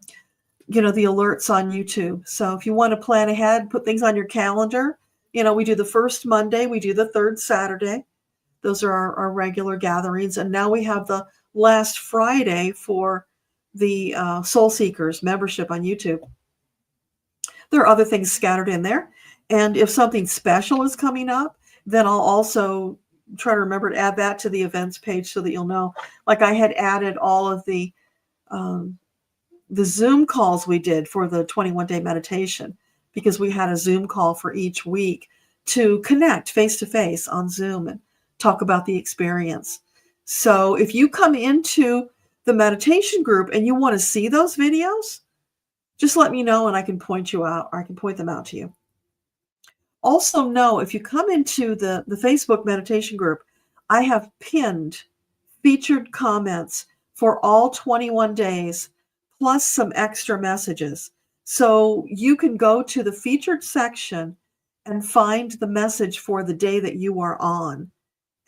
alerts on YouTube. So if you want to plan ahead, put things on your calendar. We do the first Monday, we do the third Saturday. Those are our regular gatherings. And now we have the last Friday for the Soul Seekers membership on YouTube. There are other things scattered in there. And if something special is coming up, then I'll also try to remember to add that to the events page so that you'll know. Like I had added all of the Zoom calls we did for the 21-day meditation, because we had a Zoom call for each week to connect face-to-face on Zoom and talk about the experience. So if you come into the meditation group and you want to see those videos, just let me know and I can point you out, or I can point them out to you. Also know, if you come into the Facebook meditation group, I have pinned featured comments for all 21 days, plus some extra messages. So you can go to the featured section and find the message for the day that you are on.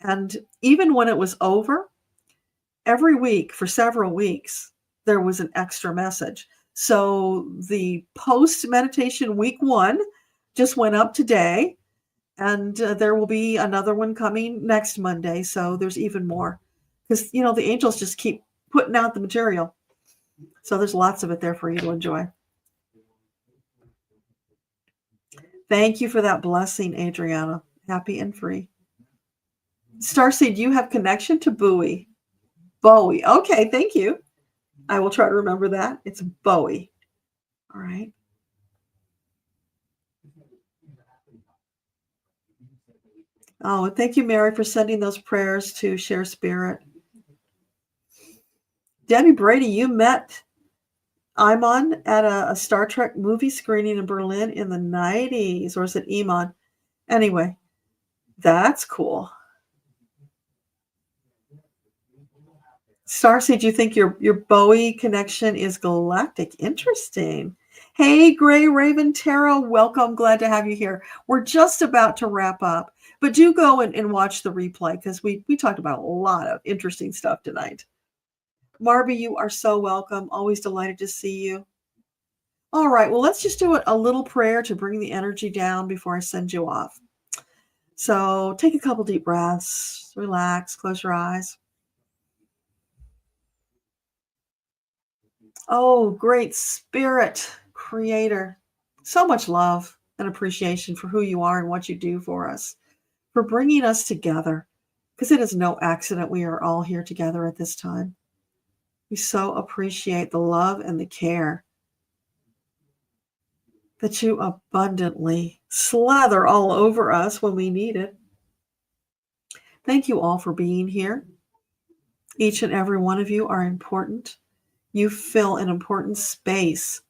And even when it was over, every week for several weeks, there was an extra message. So the post meditation week 1 just went up today, and there will be another one coming next Monday. So there's even more, because, the angels just keep putting out the material. So there's lots of it there for you to enjoy. Thank you for that blessing, Adriana. Happy and free. Starseed, you have connection to Bowie. Bowie. Okay, thank you. I will try to remember that. It's Bowie. All right. Oh, and thank you, Mary, for sending those prayers to Share Spirit. Debbie Brady, you met Iman at a Star Trek movie screening in Berlin in the 90s, or is it Iman? Anyway, that's cool. Starseed, you think your Bowie connection is galactic? Interesting. Hey, Gray Raven Tara, welcome. Glad to have you here. We're just about to wrap up, but do go and watch the replay because we talked about a lot of interesting stuff tonight. Marby, you are so welcome. Always delighted to see you. All right, well, let's just do a little prayer to bring the energy down before I send you off. So take a couple deep breaths, relax, close your eyes. Oh, great Spirit, Creator, so much love and appreciation for who you are and what you do for us, for bringing us together, because it is no accident we are all here together at this time. We so appreciate the love and the care that you abundantly slather all over us when we need it. Thank you all for being here. Each and every one of you are important. You fill an important space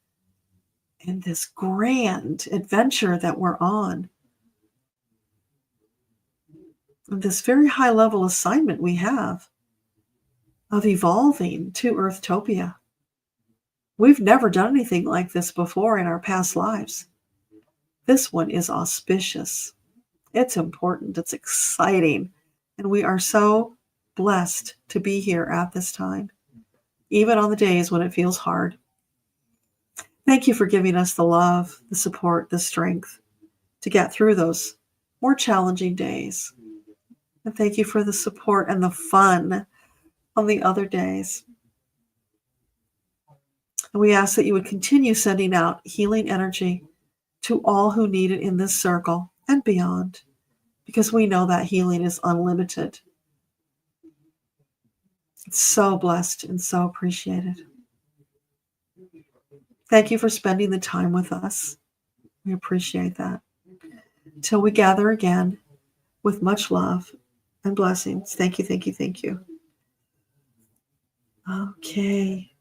in this grand adventure that we're on. And this very high level assignment we have of evolving to Earthtopia. We've never done anything like this before in our past lives. This one is auspicious. It's important. It's exciting. And we are so blessed to be here at this time, even on the days when it feels hard. Thank you for giving us the love, the support, the strength to get through those more challenging days. And thank you for the support and the fun on the other days. And we ask that you would continue sending out healing energy to all who need it in this circle and beyond, because we know that healing is unlimited. It's so blessed and so appreciated. Thank you for spending the time with us. We appreciate that. Till we gather again with much love and blessings. Thank you, thank you, thank you. Okay.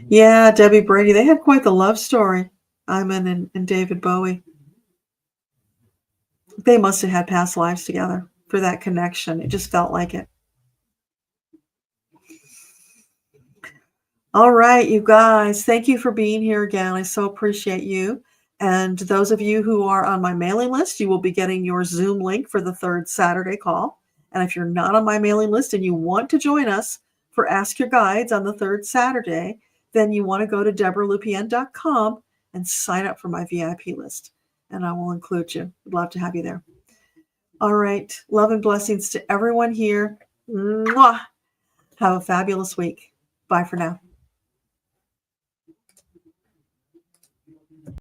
Yeah, Debbie Brady, they had quite the love story, Iman and David Bowie. They must have had past lives together for that connection. It just felt like it. All right, you guys, thank you for being here again. I so appreciate you. And those of you who are on my mailing list, you will be getting your Zoom link for the third Saturday call. And if you're not on my mailing list and you want to join us for Ask Your Guides on the third Saturday, then you want to go to DebraLupien.com and sign up for my VIP list. And I will include you. I'd love to have you there. All right. Love and blessings to everyone here. Mwah. Have a fabulous week. Bye for now.